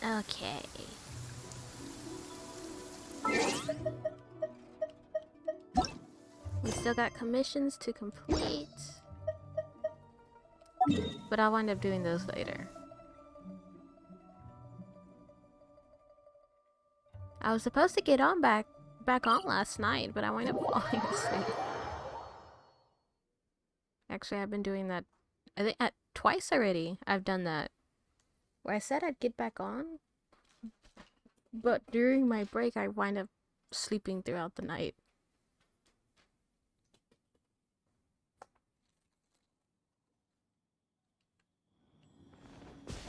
Okay. We still got commissions to complete. But I'll wind up doing those later. I was supposed to get on back on last night, but I wound up falling asleep. Actually, I've been doing that, I think, twice already. I've done that. Where I said I'd get back on, but during my break, I wind up sleeping throughout the night.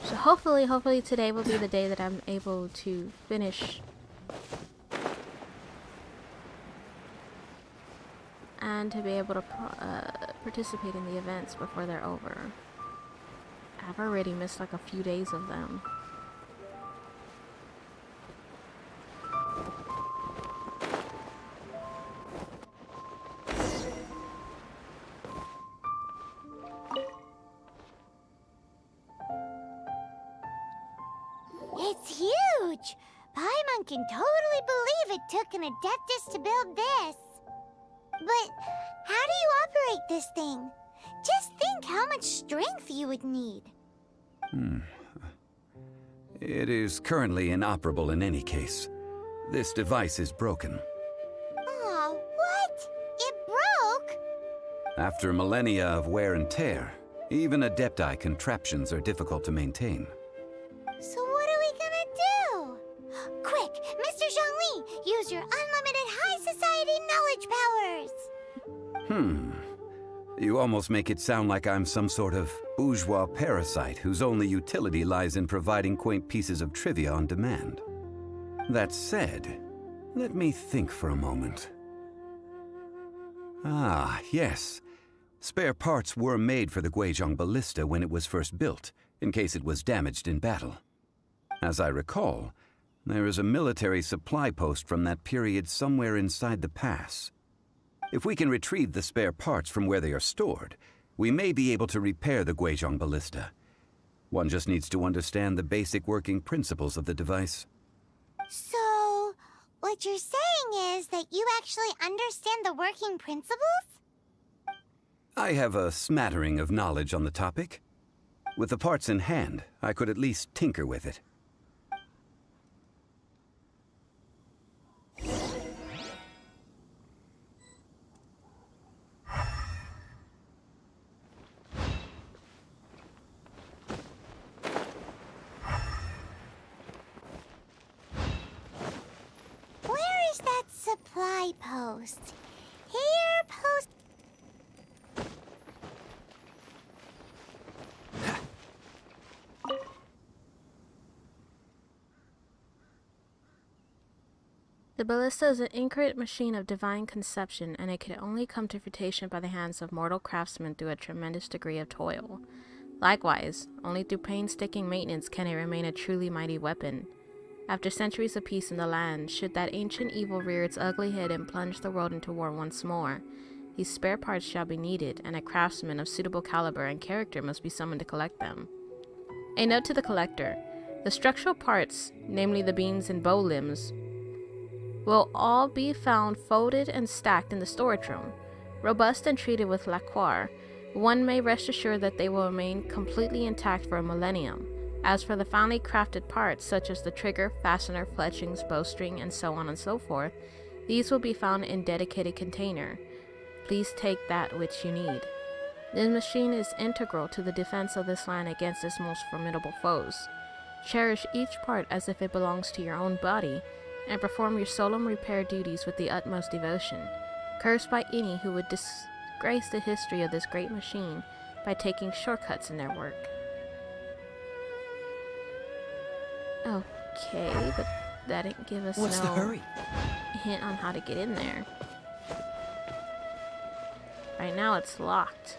So hopefully today will be the day that I'm able to finish and to be able to participate in the events before they're over. I've already missed like a few days of them. It's huge! Paimon can totally believe it took an Adeptus to build this. But how do you operate this thing? Just think how much strength you would need. It is currently inoperable in any case. This device is broken. Aw, what? It broke? After millennia of wear and tear, even Adepti contraptions are difficult to maintain. So what are we gonna do? Quick, Mr. Zhongli, use your unlimited high society knowledge powers! You almost make it sound like I'm some sort of bourgeois parasite whose only utility lies in providing quaint pieces of trivia on demand. That said, let me think for a moment. Ah, yes. Spare parts were made for the Guizhong ballista when it was first built, in case it was damaged in battle. As I recall, there is a military supply post from that period somewhere inside the pass. If we can retrieve the spare parts from where they are stored, we may be able to repair the Guizhong ballista. One just needs to understand the basic working principles of the device. So, what you're saying is that you actually understand the working principles? I have a smattering of knowledge on the topic. With the parts in hand, I could at least tinker with it. Where is that supply post? Here, post... The ballista is an intricate machine of divine conception, and it can only come to fruition by the hands of mortal craftsmen through a tremendous degree of toil. Likewise, only through painstaking maintenance can it remain a truly mighty weapon. After centuries of peace in the land, should that ancient evil rear its ugly head and plunge the world into war once more, these spare parts shall be needed, and a craftsman of suitable caliber and character must be summoned to collect them. A note to the collector: the structural parts, namely the beams and bow limbs, will all be found folded and stacked in the storage room. Robust and treated with lacquer, one may rest assured that they will remain completely intact for a millennium. As for the finely crafted parts, such as the trigger, fastener, fletchings, bowstring, and so on and so forth, these will be found in dedicated container. Please take that which you need. This machine is integral to the defense of this land against its most formidable foes. Cherish each part as if it belongs to your own body, and perform your solemn repair duties with the utmost devotion. Cursed by any who would disgrace the history of this great machine by taking shortcuts in their work. Okay, but that didn't give us What's the hurry? hint on how to get in there. Right now it's locked.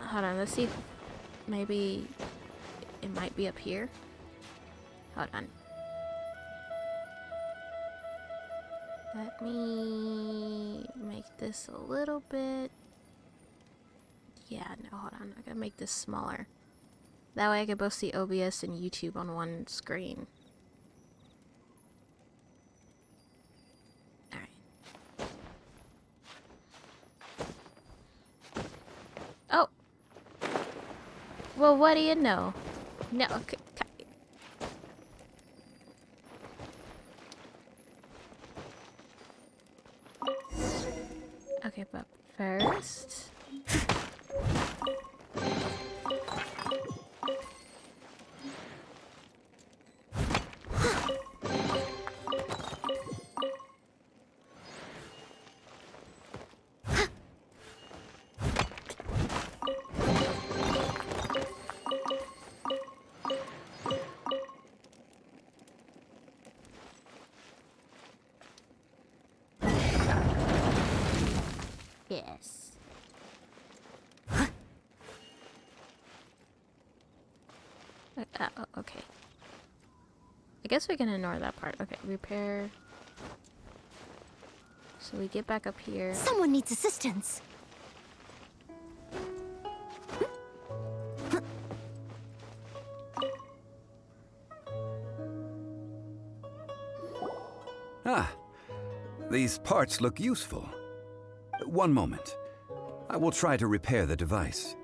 Hold on, let's see if maybe it might be up here. Hold on. Let me make this a little bit... Yeah, no, hold on. I gotta make this smaller. That way I can both see OBS and YouTube on one screen. Alright. Oh! Well, what do you know? No, okay, but first... Yes. Okay. I guess we can ignore that part. Okay, repair. So we get back up here. Someone needs assistance. Ah, these parts look useful. One moment. I will try to repair the device.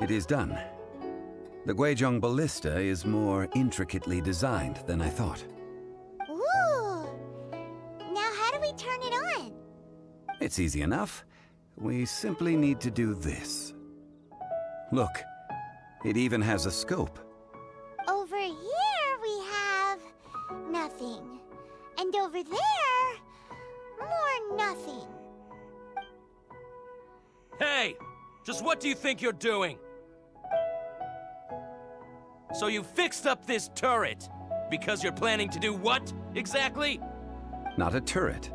It is done. The Guizhong ballista is more intricately designed than I thought. Ooh! Now how do we turn it on? It's easy enough. We simply need to do this. Look, it even has a scope. Over here we have nothing. And over there, more nothing. Hey! Just what do you think you're doing? So you fixed up this turret because you're planning to do what, exactly? Not a turret.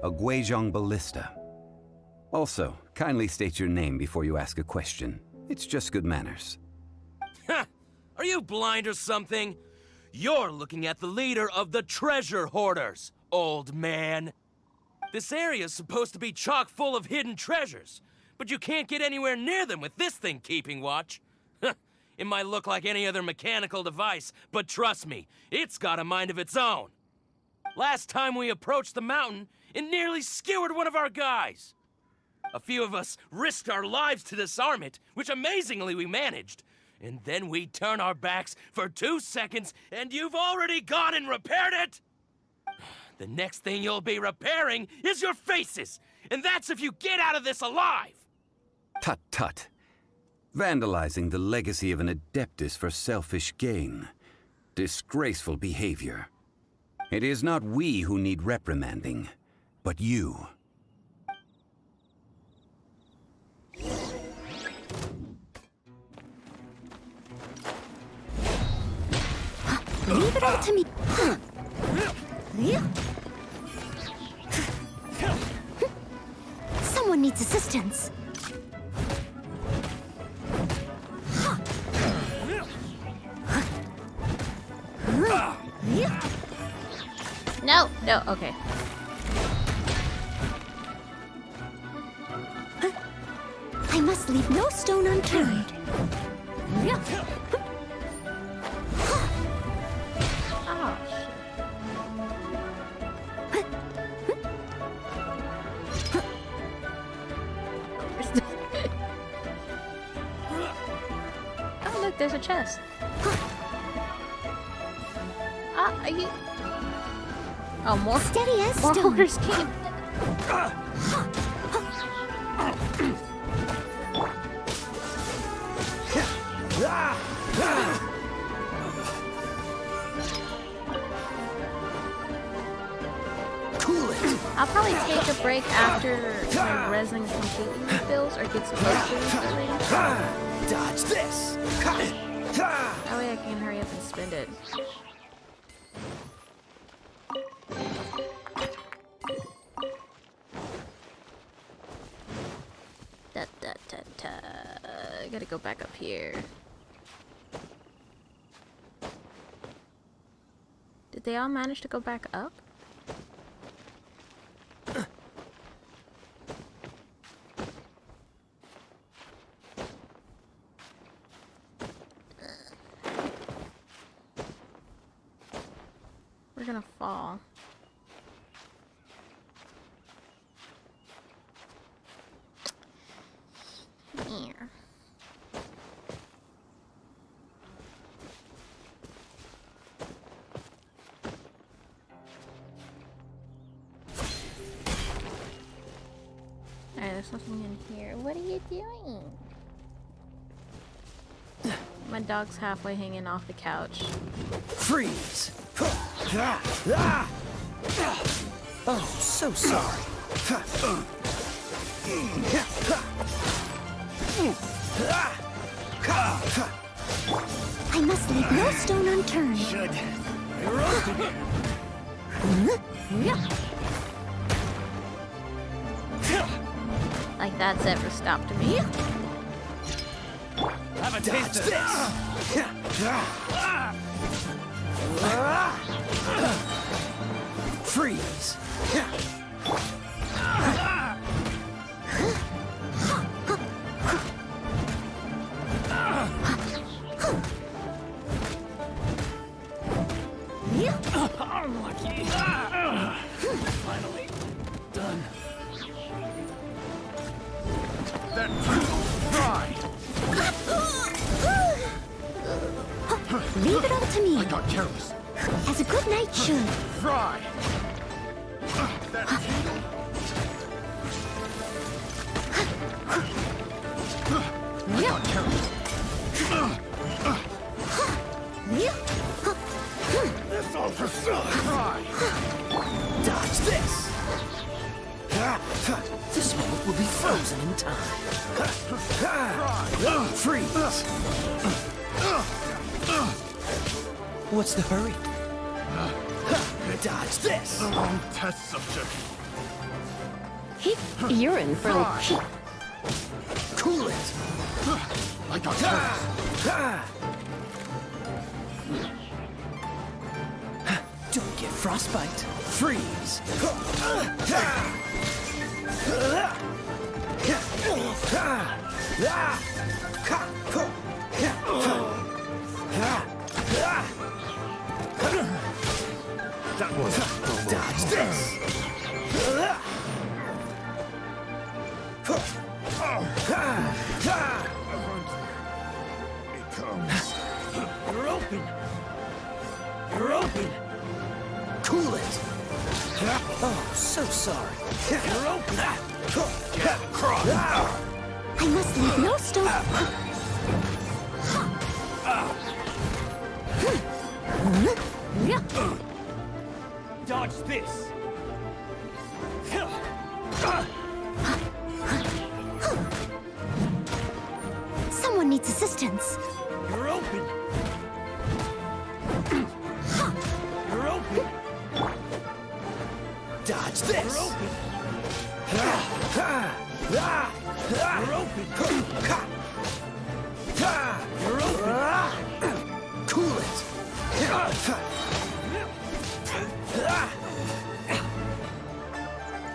A Guizhong ballista. Also, kindly state your name before you ask a question. It's just good manners. Ha! Are you blind or something? You're looking at the leader of the treasure hoarders, old man. This area's supposed to be chock full of hidden treasures, but you can't get anywhere near them with this thing keeping watch. It might look like any other mechanical device, but trust me, it's got a mind of its own. Last time we approached the mountain, it nearly skewered one of our guys. A few of us risked our lives to disarm it, which amazingly we managed. And then we turn our backs for 2 seconds, and you've already gone and repaired it! The next thing you'll be repairing is your faces, and that's if you get out of this alive! Tut tut. Vandalizing the legacy of an adeptus for selfish gain. Disgraceful behavior. It is not we who need reprimanding, but you. Leave it all to me. Someone needs assistance. No, no, okay. I must leave no stone unturned. Oh, shit. Oh, look, there's a chest. Are you... Oh, more Steady as more stone. hoarders came. I'll probably take a break after my resin completely refills or gets close to refilling. Dodge this! That way I can hurry up and spend it. I gotta go back up here. Did they all manage to go back up? fall. Yeah. Alright, there's something in here. What are you doing? My dog's halfway hanging off the couch. Freeze! Oh, so sorry. I must leave no stone unturned. Should. You're open. Like that's ever stopped me. Have a taste of this. Freeze. Unlucky. Finally done. That try. Leave it all to me, I got careless. as a good knight should. Fry. That tingle. I got careless. This all for fry. Dodge this. This moment will be frozen in time. Freeze. What's the hurry? Dodge this. The wrong test subject. You're in for a treat. Cool it. I got careless. Don't get frostbite. Freeze. That was dodge this. It comes. You're open. You're open. Cool it. Oh, so sorry. You're open. Get across. I must leave no stone. Dodge this. Someone needs assistance. You're open. You're open. Dodge this. You're open. You're open. You're open. Cool it.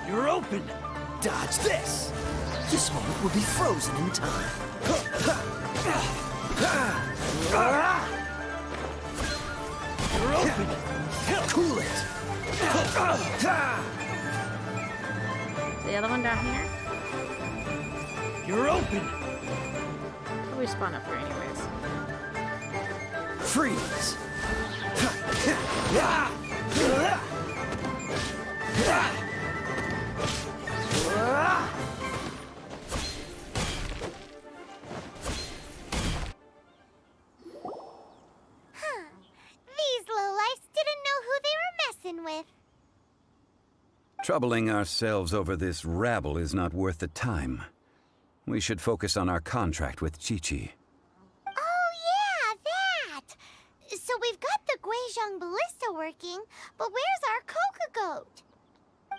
You're open. Dodge this. This moment will be frozen in time. You're open. Cool it. The other one down here? You're open. We spawn up here anyways. Freeze. These lowlifes didn't know who they were messing with. Troubling ourselves over this rabble is not worth the time. We should focus on our contract with Chi-Chi. Oh yeah, that! So we've got the Guizhong ballista working, but where's our coca goat?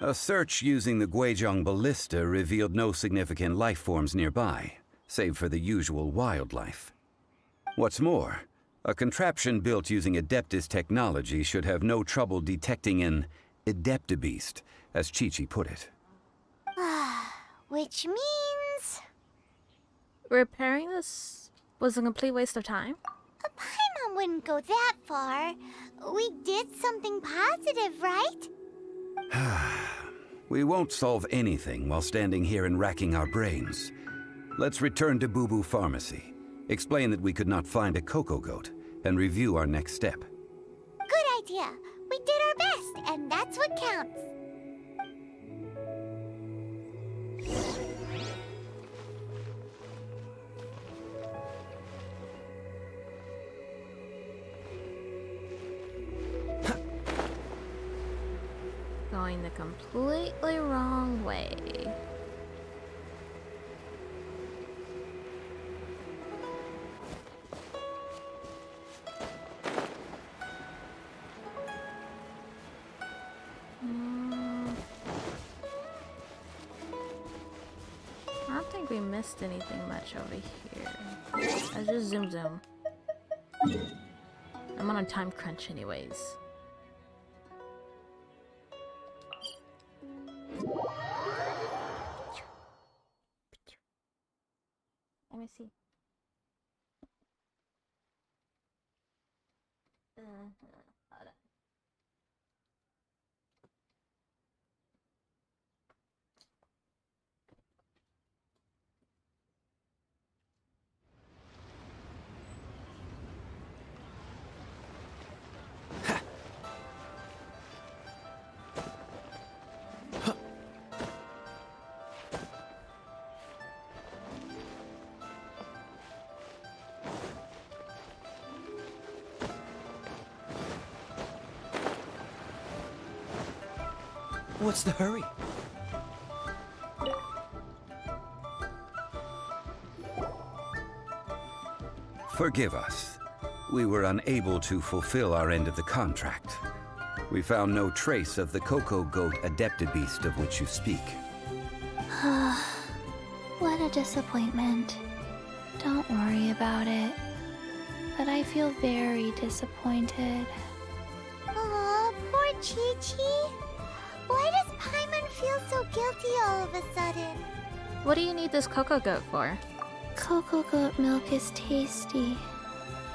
A search using the Guizhong ballista revealed no significant life forms nearby, save for the usual wildlife. What's more, a contraption built using Adeptus technology should have no trouble detecting an Adeptabeast, as Chi-Chi put it. Which means... Repairing this was a complete waste of time. Paimon wouldn't go that far. we did something positive, right? We won't solve anything while standing here and racking our brains. Let's return to Boo Boo Pharmacy, explain that we could not find a cocoa goat, and review our next step. Good idea. We did our best, and that's what counts. Going the completely wrong way. I don't think we missed anything much over here. I just zoom. I'm on a time crunch anyways. Let me see. Hold on. What's the hurry? Forgive us. We were unable to fulfill our end of the contract. We found no trace of the cocoa goat adeptabeast of which you speak. What a disappointment. Don't worry about it. But I feel very disappointed. Aw, poor Chi-Chi. Why does Paimon feel so guilty all of a sudden? What do you need this cocoa goat for? Cocoa goat milk is tasty.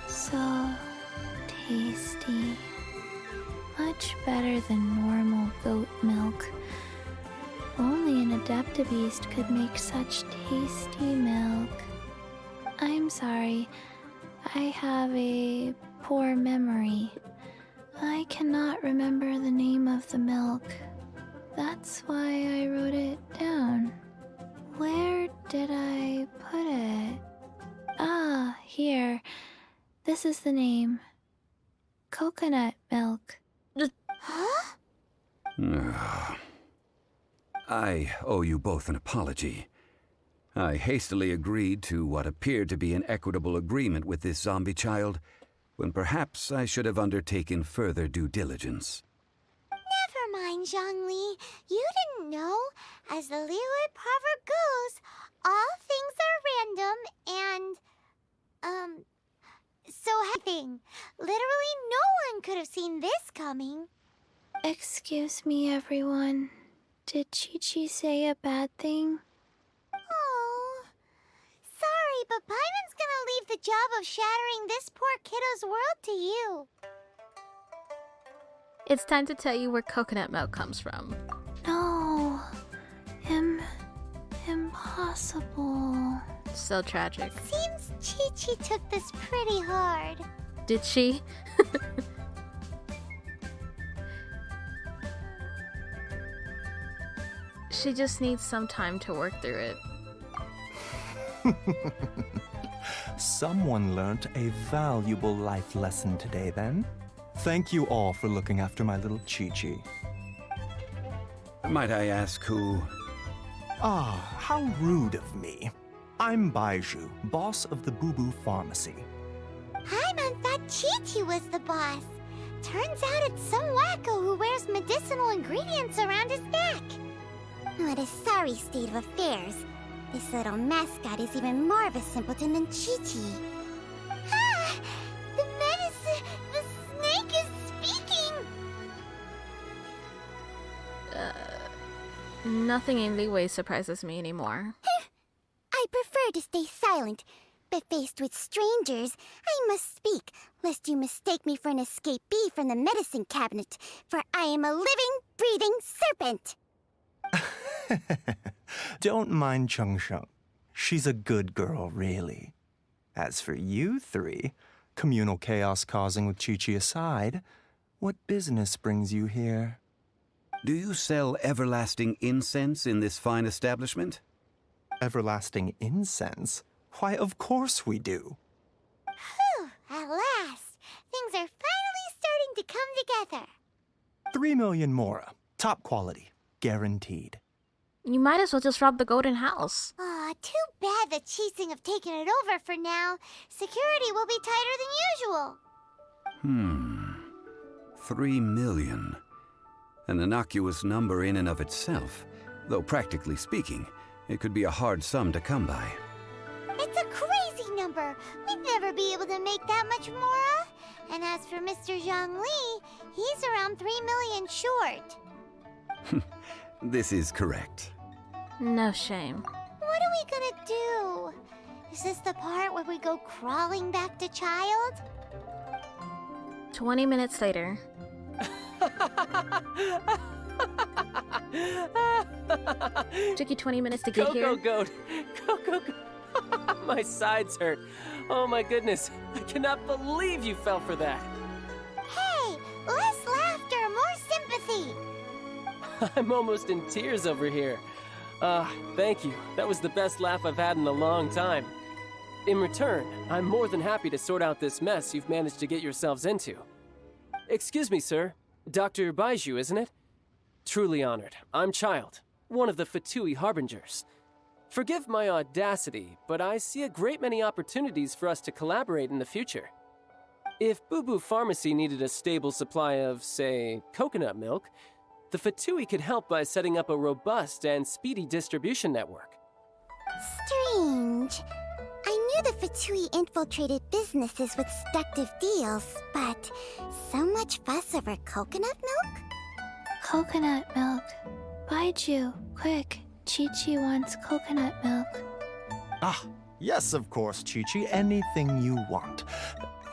So tasty. Much better than normal goat milk. Only an adeptabeast could make such tasty milk. I'm sorry. I have a poor memory. I cannot remember the name of the milk. That's why I wrote it down. Where did I put it? Ah, here. This is the name. Coconut milk. Huh? I owe you both an apology. I hastily agreed to what appeared to be an equitable agreement with this zombie child, when perhaps I should have undertaken further due diligence. Never mind, Zhongli. You didn't know. As the Liyue proverb goes, all things are random and, so having. Literally no one could have seen this coming. Excuse me, everyone. Did Chi-Chi say a bad thing? Oh, sorry, but Paimon's gonna leave the job of shattering this poor kiddo's world to you. It's time to tell you where coconut milk comes from. No. Impossible. So tragic. Seems Chi-Chi took this pretty hard. Did she? She just needs some time to work through it. Someone learnt a valuable life lesson today, then. Thank you all for looking after my little Chi-Chi. Might I ask who... Ah, how rude of me. I'm Baiju, boss of the Boo Boo Pharmacy. Paimon thought Chi-Chi was the boss. Turns out it's some wacko who wears medicinal ingredients around his neck. What a sorry state of affairs. This little mascot is even more of a simpleton than Chi-Chi. Ah! The medicine... The snake is speaking! Nothing in Liyue surprises me anymore. I prefer to stay silent. But faced with strangers, I must speak, lest you mistake me for an escapee from the medicine cabinet, for I am a living, breathing serpent. Don't mind Chung Sheng. She's a good girl, really. As for you three, communal chaos causing with Chi-Chi aside, what business brings you here? Do you sell everlasting incense in this fine establishment? Everlasting incense? Why, of course we do. Whew, at last, things are finally starting to come together. 3 million mora. Top quality. Guaranteed. You might as well just rob the Golden House. Aw, too bad the Chising have taken it over for now. Security will be tighter than usual. 3 million. An innocuous number in and of itself, though practically speaking, it could be a hard sum to come by. It's a crazy number. We'd never be able to make that much mora. And as for Mr. Zhang Li, he's around 3 million short. This is correct. No shame. What are we gonna do? Is this the part where we go crawling back to child? 20 minutes later. Took you 20 minutes to get here? Go, go. My sides hurt. Oh my goodness. I cannot believe you fell for that. Hey, less laughter, more sympathy. I'm almost in tears over here. Thank you. That was the best laugh I've had in a long time. In return, I'm more than happy to sort out this mess you've managed to get yourselves into. Excuse me, sir. Dr. Baiju, isn't it? Truly honored. I'm Child, one of the Fatui Harbingers. Forgive my audacity, but I see a great many opportunities for us to collaborate in the future. If Boo Boo Pharmacy needed a stable supply of, say, coconut milk, the Fatui could help by setting up a robust and speedy distribution network. Strange. I knew the Fatui infiltrated businesses with seductive deals, but so much fuss over coconut milk? Coconut milk. Baiju, quick. Chi-Chi wants coconut milk. Ah, yes, of course, Chi-Chi. Anything you want.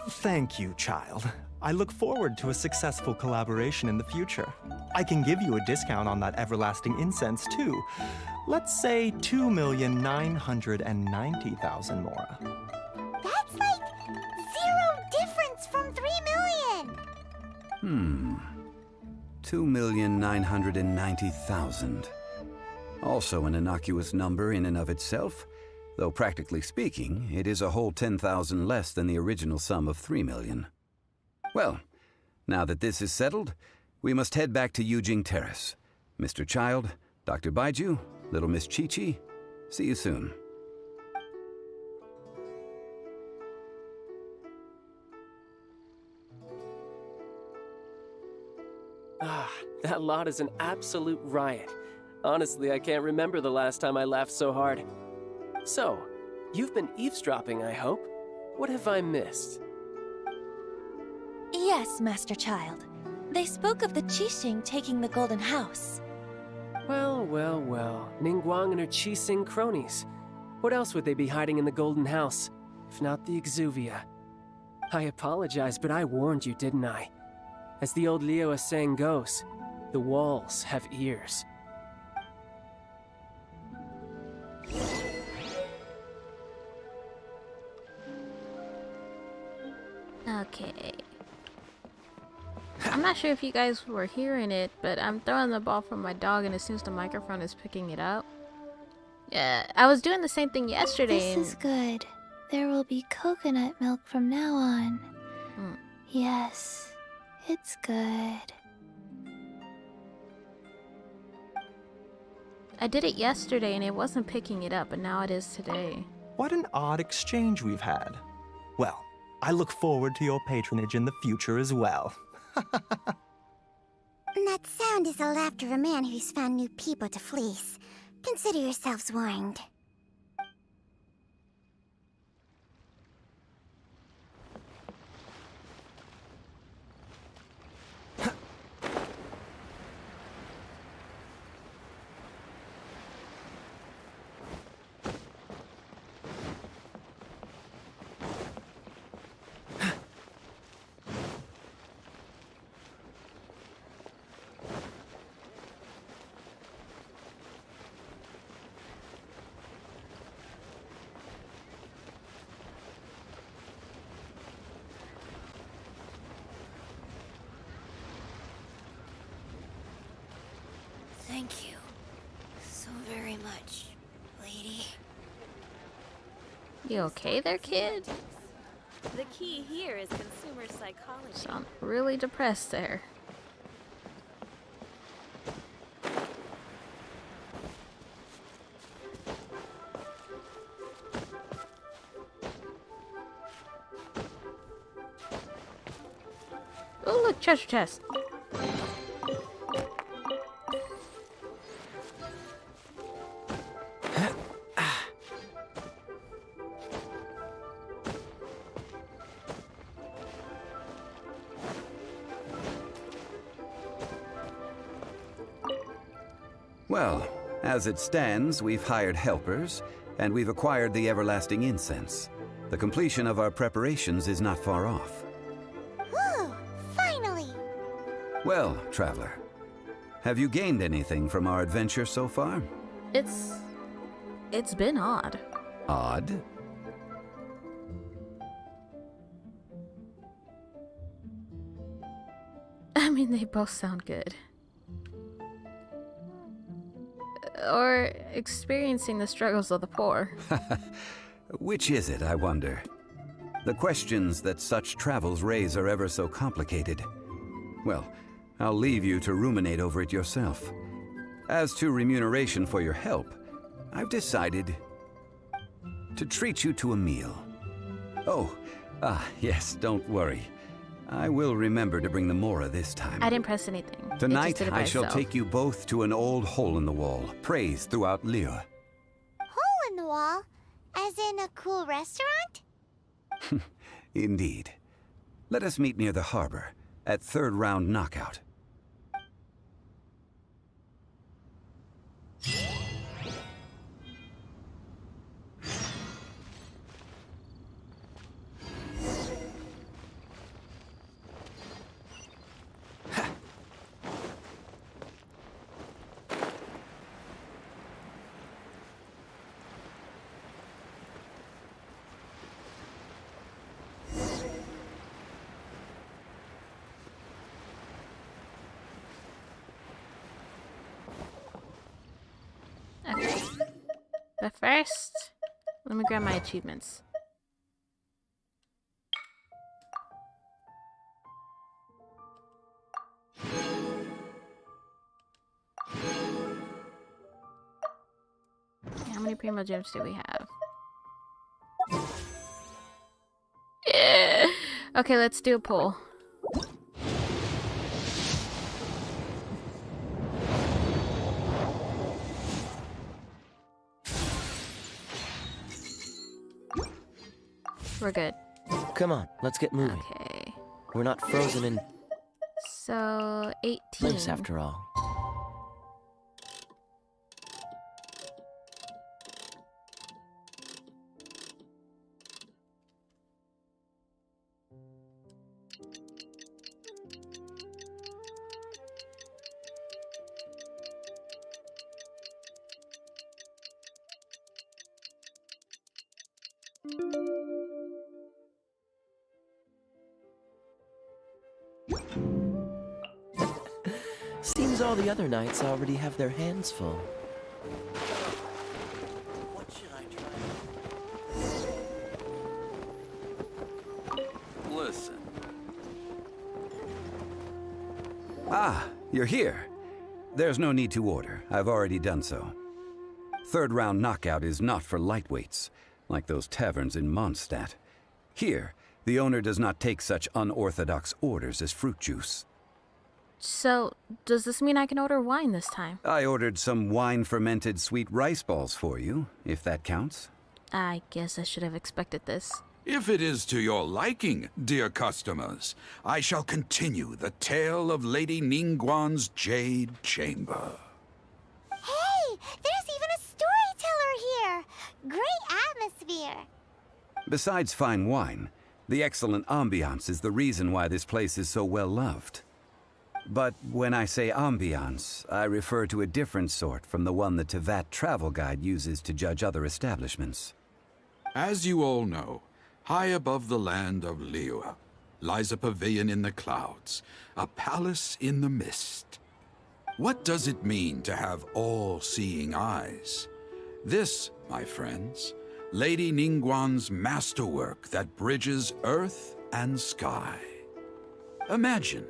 Thank you, child. I look forward to a successful collaboration in the future. I can give you a discount on that everlasting incense, too. Let's say 2,990,000 mora. That's like zero difference from 3 million. 2,990,000. Also an innocuous number in and of itself, though practically speaking, it is a whole 10,000 less than the original sum of 3 million. Well, now that this is settled, we must head back to Yujing Terrace. Mr. Child, Dr. Baiju, Little Miss Chi-Chi, see you soon. That lot is an absolute riot. Honestly, I can't remember the last time I laughed so hard. So, you've been eavesdropping, I hope? What have I missed? Yes, Master Child. They spoke of the Qixing taking the Golden House. Well. Ningguang and her Qixing cronies. What else would they be hiding in the Golden House, if not the Exuvia? I apologize, but I warned you, didn't I? As the old Liu saying goes, the walls have ears. Okay. I'm not sure if you guys were hearing it, but I'm throwing the ball from my dog and it seems the microphone is picking it up. Yeah, I was doing the same thing yesterday. This is good. There will be coconut milk from now on. Yes, it's good. I did it yesterday and it wasn't picking it up, but now it is today. What an odd exchange we've had. Well, I look forward to your patronage in the future as well. That sound is the laughter of a man who's found new people to fleece. Consider yourselves warned. You okay there, kid? The key here is consumer psychology. Sound really depressed there. Oh, look, treasure chest. Well, as it stands, we've hired helpers, and we've acquired the everlasting incense. The completion of our preparations is not far off. Whew, finally! Well, traveler, have you gained anything from our adventure so far? It's been odd. Odd? I mean, they both sound good. Or experiencing the struggles of the poor. Which is it, I wonder? The questions that such travels raise are ever so complicated. Well, I'll leave you to ruminate over it yourself. As to remuneration for your help, I've decided to treat you to a meal. Oh, yes, don't worry. I will remember to bring the Mora this time. I didn't press anything. It just Tonight, did it by I shall itself. take you both to an old hole in the wall, praised throughout Liyue. Hole in the wall? As in a cool restaurant? Indeed. Let us meet near the harbor, at third round knockout. Okay. But first, let me grab my achievements. How many primo gems do we have? Yeah. Okay, let's do a poll. We're good. Come on, let's get moving. Okay. We're not frozen in So, 18. place after all. Seems all the other knights already have their hands full. What should I try? Listen. Ah, you're here. There's no need to order. I've already done so. Third round knockout is not for lightweights, like those taverns in Mondstadt. Here, the owner does not take such unorthodox orders as fruit juice. So, does this mean I can order wine this time? I ordered some wine-fermented sweet rice balls for you, if that counts. I guess I should have expected this. If it is to your liking, dear customers, I shall continue the tale of Lady Ningguan's Jade Chamber. Hey, there's even a storyteller here! Great atmosphere! Besides fine wine, the excellent ambiance is the reason why this place is so well loved. But when I say ambiance, I refer to a different sort from the one the Tevat travel guide uses to judge other establishments. As you all know, high above the land of Liyue lies a pavilion in the clouds, a palace in the mist. What does it mean to have all-seeing eyes? This, my friends, Lady Ningguang's masterwork that bridges earth and sky. Imagine,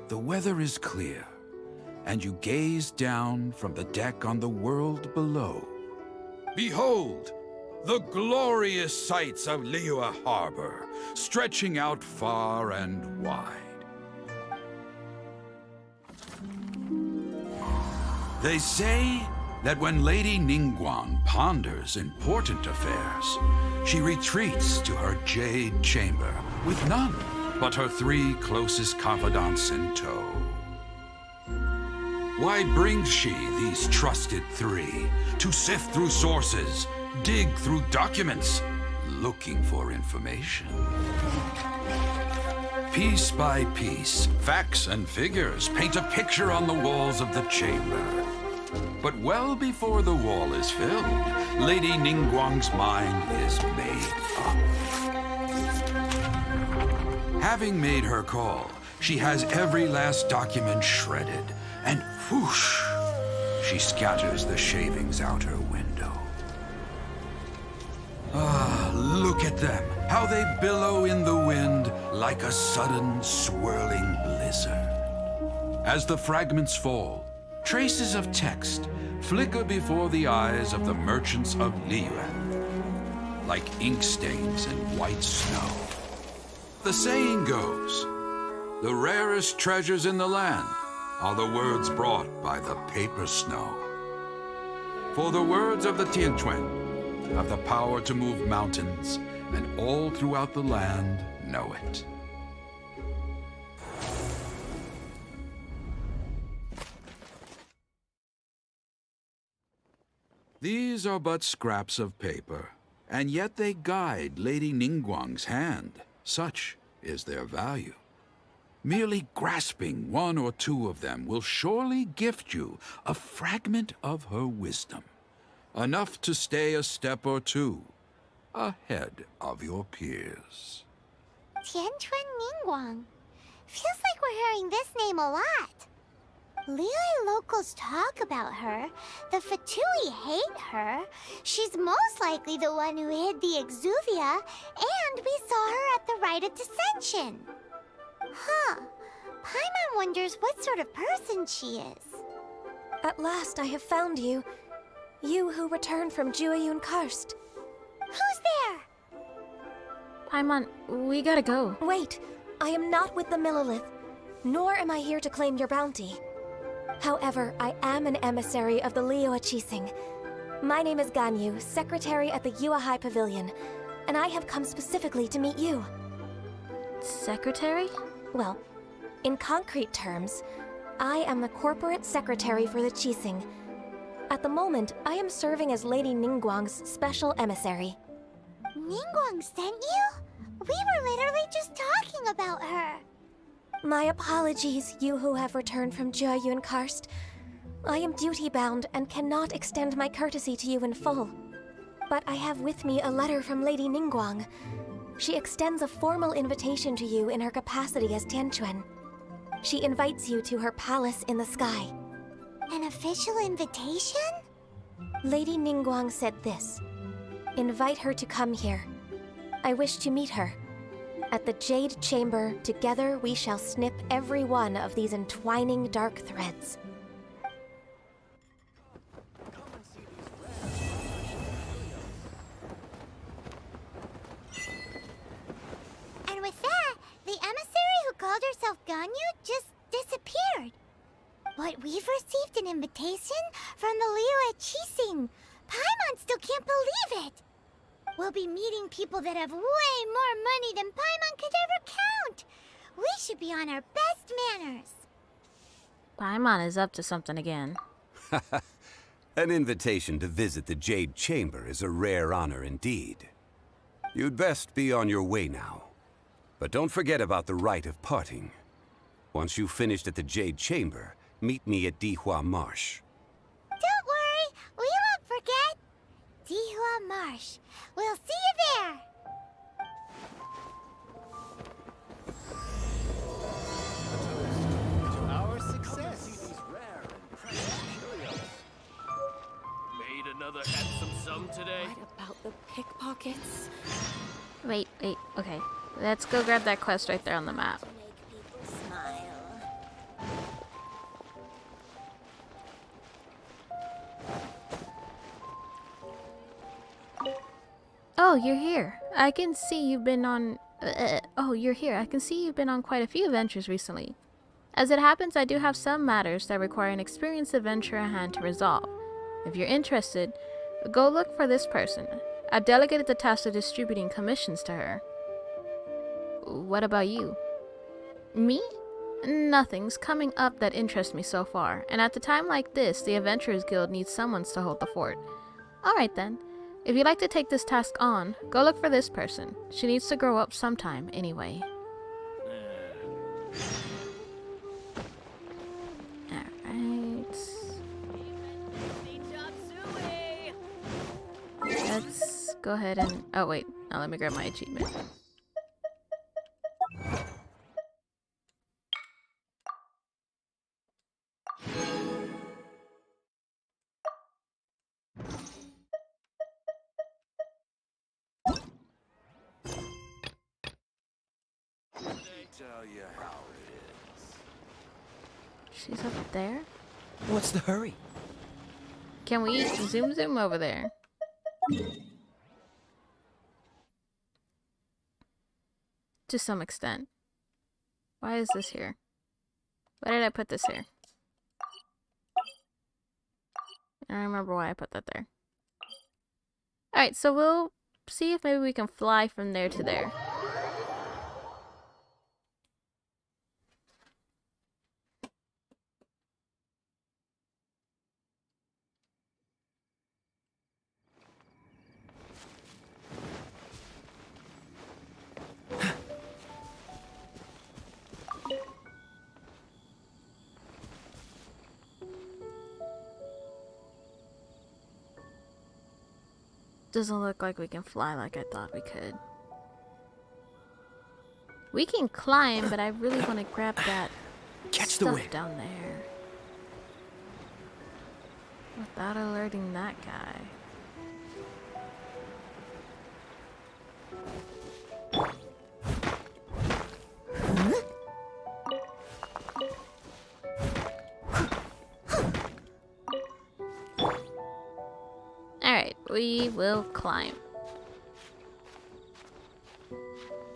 the weather is clear, and you gaze down from the deck on the world below. Behold, the glorious sights of Liyue Harbor, stretching out far and wide. They say that when Lady Ningguang ponders important affairs, she retreats to her jade chamber with none but her 3 closest confidants in tow. Why brings she these trusted 3 to sift through sources, dig through documents, looking for information? Piece by piece, facts and figures paint a picture on the walls of the chamber. But well before the wall is filled, Lady Ningguang's mind is made up. Having made her call, she has every last document shredded, and whoosh, she scatters the shavings out her window. Ah, look at them, how they billow in the wind like a sudden swirling blizzard. As the fragments fall, traces of text flicker before the eyes of the merchants of Liyue, like ink stains in white snow. The saying goes, the rarest treasures in the land are the words brought by the paper snow. For the words of the Tianquan have the power to move mountains, and all throughout the land know it. These are but scraps of paper, and yet they guide Lady Ningguang's hand. Such is their value. Merely grasping 1 or 2 of them will surely gift you a fragment of her wisdom, enough to stay a step or 2 ahead of your peers. Tianquan Ningguang. Feels like we're hearing this name a lot. Liyue locals talk about her. The Fatui hate her. She's most likely the one who hid the exuvia, and we saw her at the Rite of Dissension. Huh. Paimon wonders what sort of person she is. At last I have found you. You who returned from Jueyun Karst. Who's there? Paimon, we gotta go. Wait, I am not with the Millilith, nor am I here to claim your bounty. However, I am an emissary of the Liyue Qixing. My name is Ganyu, secretary at the Yuehai Pavilion, and I have come specifically to meet you. Secretary? Well, in concrete terms, I am the corporate secretary for the Qixing. At the moment, I am serving as Lady Ningguang's special emissary. Ningguang sent you? We were literally just talking about her. My apologies, you who have returned from Jueyun Karst. I am duty-bound and cannot extend my courtesy to you in full. But I have with me a letter from Lady Ningguang. She extends a formal invitation to you in her capacity as Tianquan. She invites you to her palace in the sky. An official invitation? Lady Ningguang said this. Invite her to come here. I wish to meet her. At the Jade Chamber, together we shall snip every one of these entwining dark threads. And with that, the emissary who called herself Ganyu just disappeared. But we've received an invitation from the Liyue Qixing. Paimon still can't believe it. We'll be meeting people that have way more money than Paimon could ever count. We should be on our best manners. Paimon is up to something again. An invitation to visit the Jade Chamber is a rare honor indeed. You'd best be on your way now. But don't forget about the rite of parting. Once you've finished at the Jade Chamber, meet me at Dihua Marsh. Don't worry, we won't forget. Dihua Marsh. We'll see you there. Made another handsome sum today? What about the pickpockets? Wait, okay. Let's go grab that quest right there on the map. Make people smile. Oh, you're here. I can see you've been on... oh, you're here. I can see you've been on quite a few adventures recently. As it happens, I do have some matters that require an experienced adventurer at hand to resolve. If you're interested, go look for this person. I've delegated the task of distributing commissions to her. What about you? Me? Nothing's coming up that interests me so far, and at a time like this, the Adventurers Guild needs someone to hold the fort. Alright then. If you'd like to take this task on, go look for this person. She needs to grow up sometime, anyway. Alright. Let's go ahead and... Oh wait, now let me grab my achievement. Tell you how it is. She's up there? What's the hurry? Can we zoom over there? To some extent. Why is this here? Why did I put this here? I don't remember why I put that there. Alright, so we'll see if maybe we can fly from there to there. Doesn't look like we can fly like I thought we could. We can climb, but I really want to grab that Catch the stuff wind. down there. Without alerting that guy. Alright, we will climb.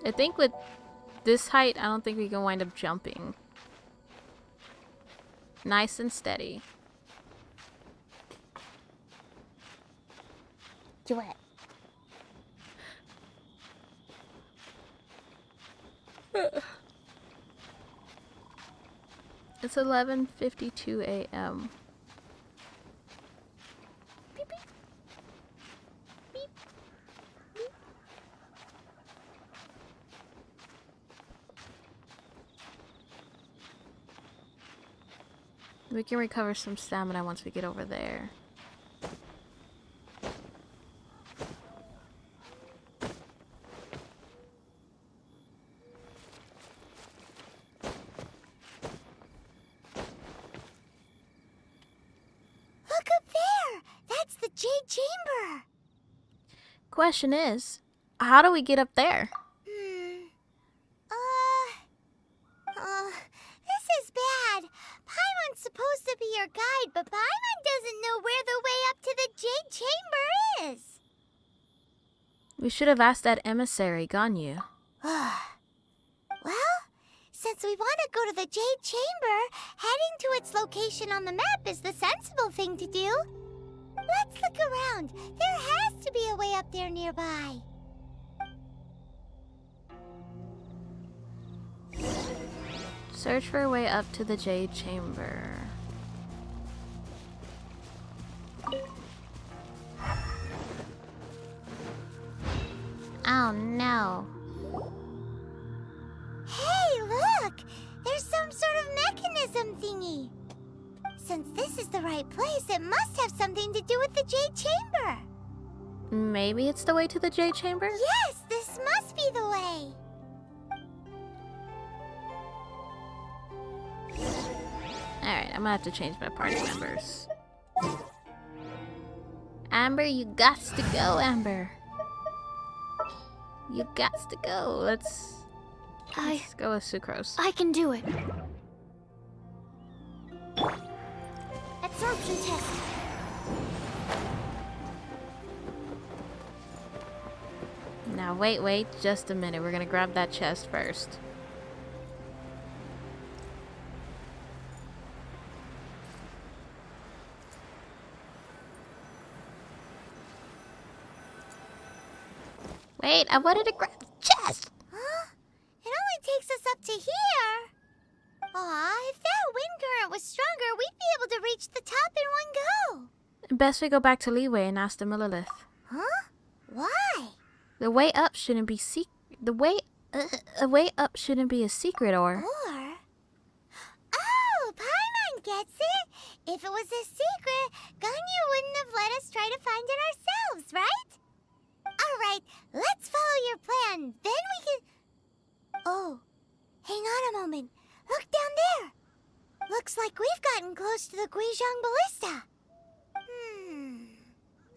I think with this height, I don't think we can wind up jumping. Nice and steady. Do it. It's 11:52 a.m. Beep, beep. Beep. Beep. We can recover some stamina once we get over there. Look up there! That's the Jade Chamber! Question is, how do we get up there? This is bad. Paimon's supposed to be your guide, but Paimon doesn't know where the way up to the Jade Chamber is. We should have asked that emissary, Ganyu. Well, since we want to go to the Jade Chamber, heading to its location on the map is the sensible thing to do. Let's look around. There has to be a way up there nearby. Search for a way up to the Jade Chamber. Oh no. Hey, look! There's some sort of mechanism thingy. Since this is the right place, it must have something to do with the Jade Chamber. Maybe it's the way to the Jade Chamber? Yes, this must be the way. Alright, I'm gonna have to change my party members. Amber, you gots to go, Amber. You gots to go. Let's go with Sucrose. I can do it. Absorption test. Now wait just a minute. We're gonna grab that chest first. Wait, I wanted to grab the chest! Huh? It only takes us up to here. Aw, if that wind current was stronger, we'd be able to reach the top in one go. Best we go back to Leeway and ask the Millilith. Huh? Why? The way up shouldn't be the way up shouldn't be a secret, or... Oh, Paimon gets it. If it was a secret, Ganyu wouldn't have let us try to find it ourselves, right? Alright, let's follow your plan. Then we can... Oh, hang on a moment. Look down there. Looks like we've gotten close to the Guizhong ballista.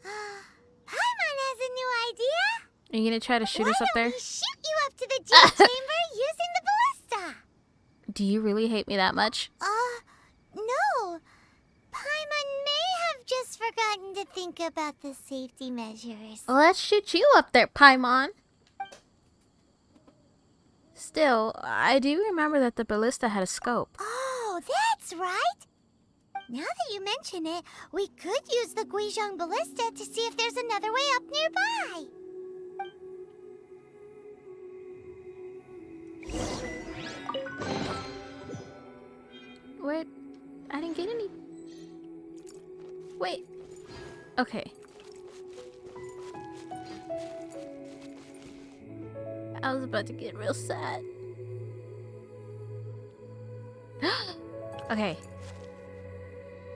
Paimon has a new idea. Are you gonna try to shoot us up there? Why don't we shoot you up to the G chamber using the ballista? Do you really hate me that much? No. Paimon may have just forgotten to think about the safety measures. Let's shoot you up there, Paimon. Still, I do remember that the ballista had a scope. Oh, that's right. Now that you mention it, we could use the Guizhong ballista to see if there's another way up nearby. Wait, I didn't get any... Wait. Okay. I was about to get real sad. Okay.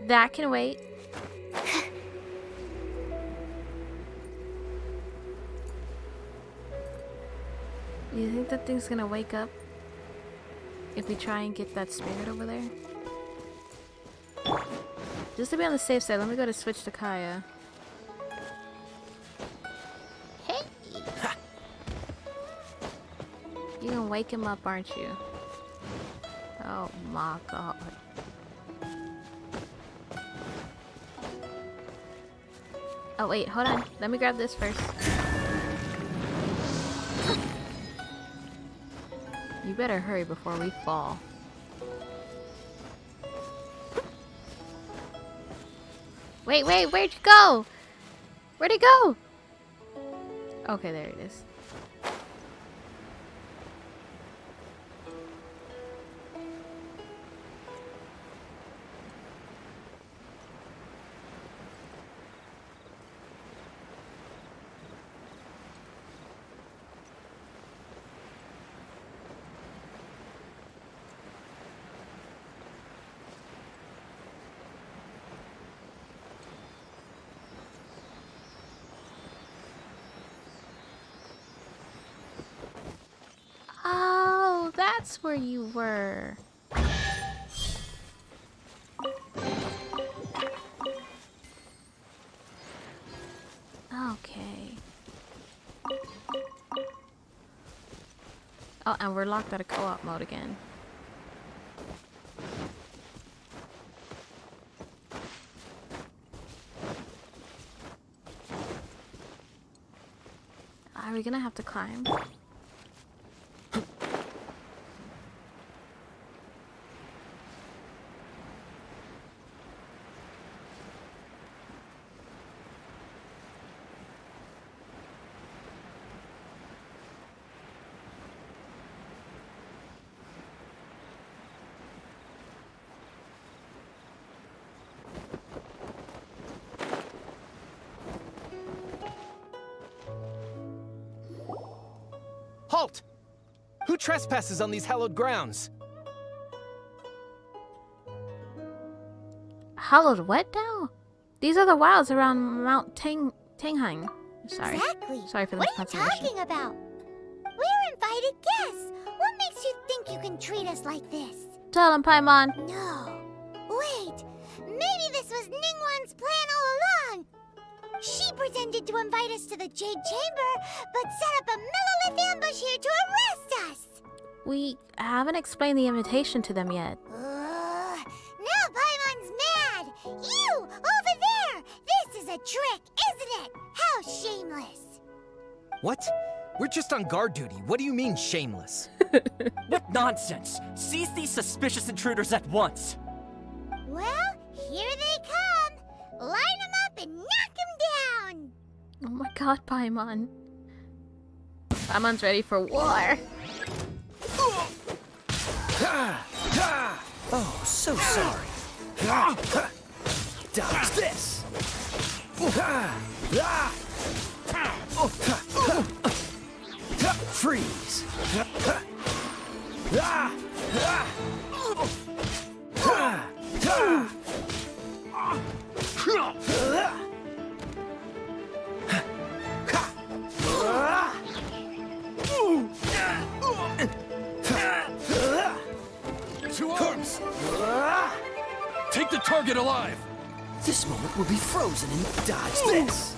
That can wait. You think that thing's gonna wake up if we try and get that spirit over there? Just to be on the safe side, let me go to switch to Kaya. Hey! You gonna wake him up, aren't you? Oh my god. Oh wait, hold on. Let me grab this first. You better hurry before we fall. Wait, where'd you go? Where'd it go? Okay, there it is. Oh, that's where you were. Okay. Oh, and we're locked out of co-op mode again. Are we gonna have to climb? Halt! Who trespasses on these hallowed grounds? Hallowed what now? These are the wilds around Mount Tanghang. Sorry. Exactly. Sorry for the What are you mispronunciation. talking about? We're invited guests. What makes you think you can treat us like this? Tell him, Paimon. No. Wait. Maybe this was Ningguang's plan all along. She pretended to invite us to the Jade Chamber, but set up a Millilith ambush here to arrest us! We haven't explained the invitation to them yet. Now Paimon's mad! You! Over there! This is a trick, isn't it? How shameless! What? We're just on guard duty. What do you mean, shameless? What nonsense! Seize these suspicious intruders at once! Well, here they come! Line them up and knock them down! Oh my god, Paimon. Paimon's ready for war. Oh, so sorry. Dodge this! Freeze! To arms! Take the target alive! This moment will be frozen in dodge this!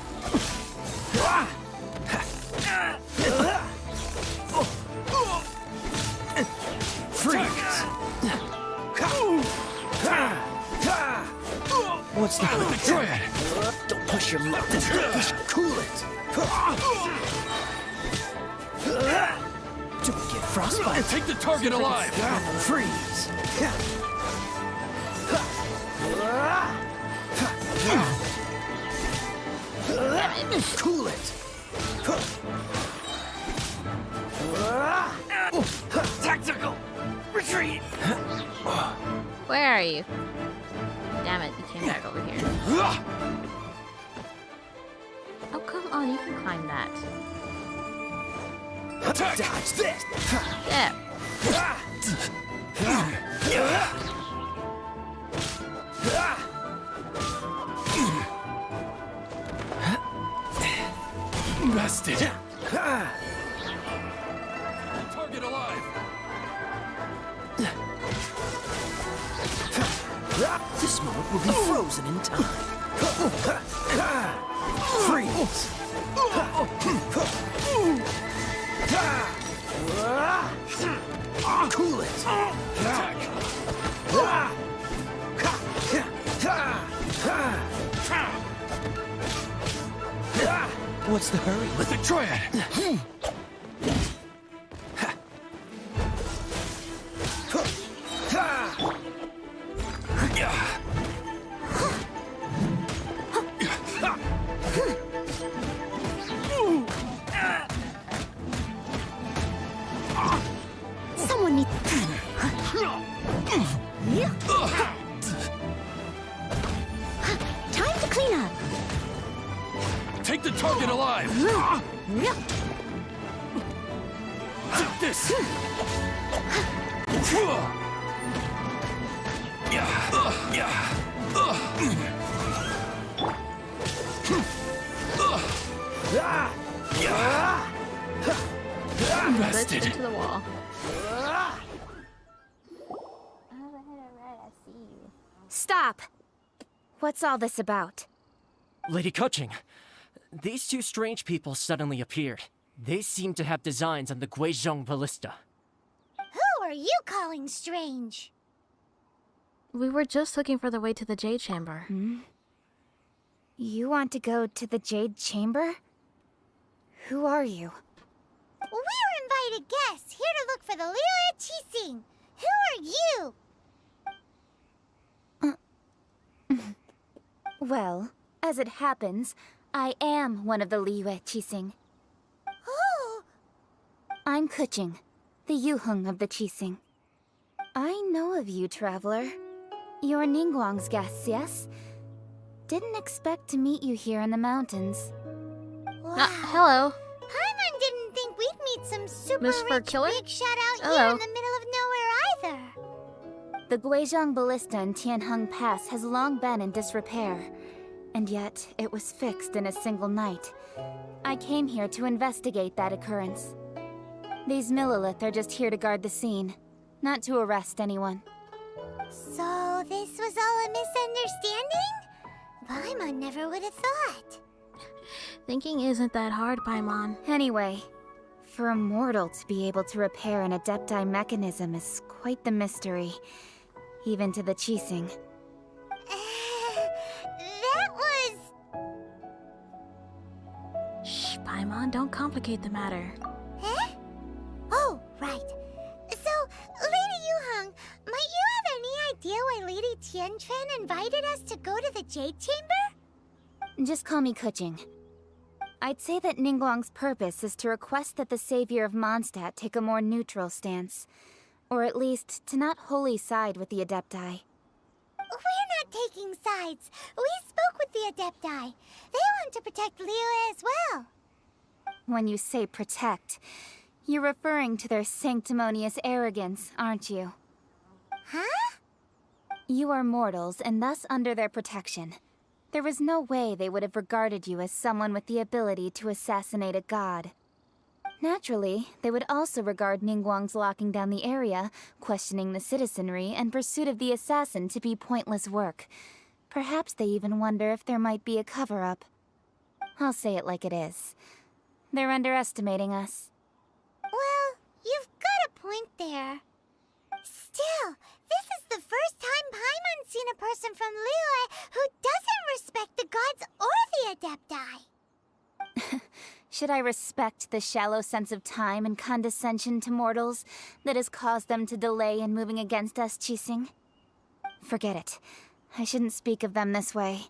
Freeze! What's the With the triad! Don't push your luck this way. Cool it! Don't get frostbite! Take the target alive! Freeze! Cool it! Tactical! Retreat! Where are you? Damn it, you came back over here. Oh, come on, you can climb that. Dodge this! Yeah. Bested! Target alive! This moment will be frozen in time. Freeze! Cool it! What's the hurry? With the triad! Someone needs... Time to clean up! Take the target alive! Take this! Bested. Into the wall. Stop! What's all this about? Lady Kuching, these two strange people suddenly appeared. They seem to have designs on the Guizhong ballista. Who are you calling strange? We were just looking for the way to the Jade Chamber. You want to go to the Jade Chamber? Who are you? We're invited guests here to look for the Liyue Qixing. Who are you? Well, as it happens, I am one of the Liyue Qixing. Oh! I'm Kuching, the Yuheng of the Qixing. I know of you, traveler. You're Ningguang's guests, yes? Didn't expect to meet you here in the mountains. Wow. Hello. Paimon didn't think we'd meet some super Miss Fur rich Killer? big shot out here Hello. in the middle of nowhere either. The Guizhong ballista in Tianheng Pass has long been in disrepair, and yet it was fixed in a single night. I came here to investigate that occurrence. These Millilith are just here to guard the scene, not to arrest anyone. So this was all a misunderstanding? Paimon never would have thought. Thinking isn't that hard, Paimon. Anyway, for a mortal to be able to repair an Adepti mechanism is quite the mystery, even to the Qixing. That was... Shh, Paimon, don't complicate the matter. Huh? Oh, right. So, Lady Yuhong, might you have any idea why Lady Tianquan invited us to go to the Jade Chamber? Just call me Kuching. I'd say that Ningguang's purpose is to request that the savior of Mondstadt take a more neutral stance. Or at least, to not wholly side with the Adepti. We're not taking sides. We spoke with the Adepti. They want to protect Liyue as well. When you say protect, you're referring to their sanctimonious arrogance, aren't you? Huh? You are mortals, and thus under their protection. There was no way they would have regarded you as someone with the ability to assassinate a god. Naturally, they would also regard Ningguang's locking down the area, questioning the citizenry, and pursuit of the assassin to be pointless work. Perhaps they even wonder if there might be a cover-up. I'll say it like it is. They're underestimating us. Well, you've got a point there. Still, this is the first time Paimon's seen a person from Liyue who doesn't respect the gods or the Adepti. Should I respect the shallow sense of time and condescension to mortals that has caused them to delay in moving against us, Qixing? Forget it. I shouldn't speak of them this way.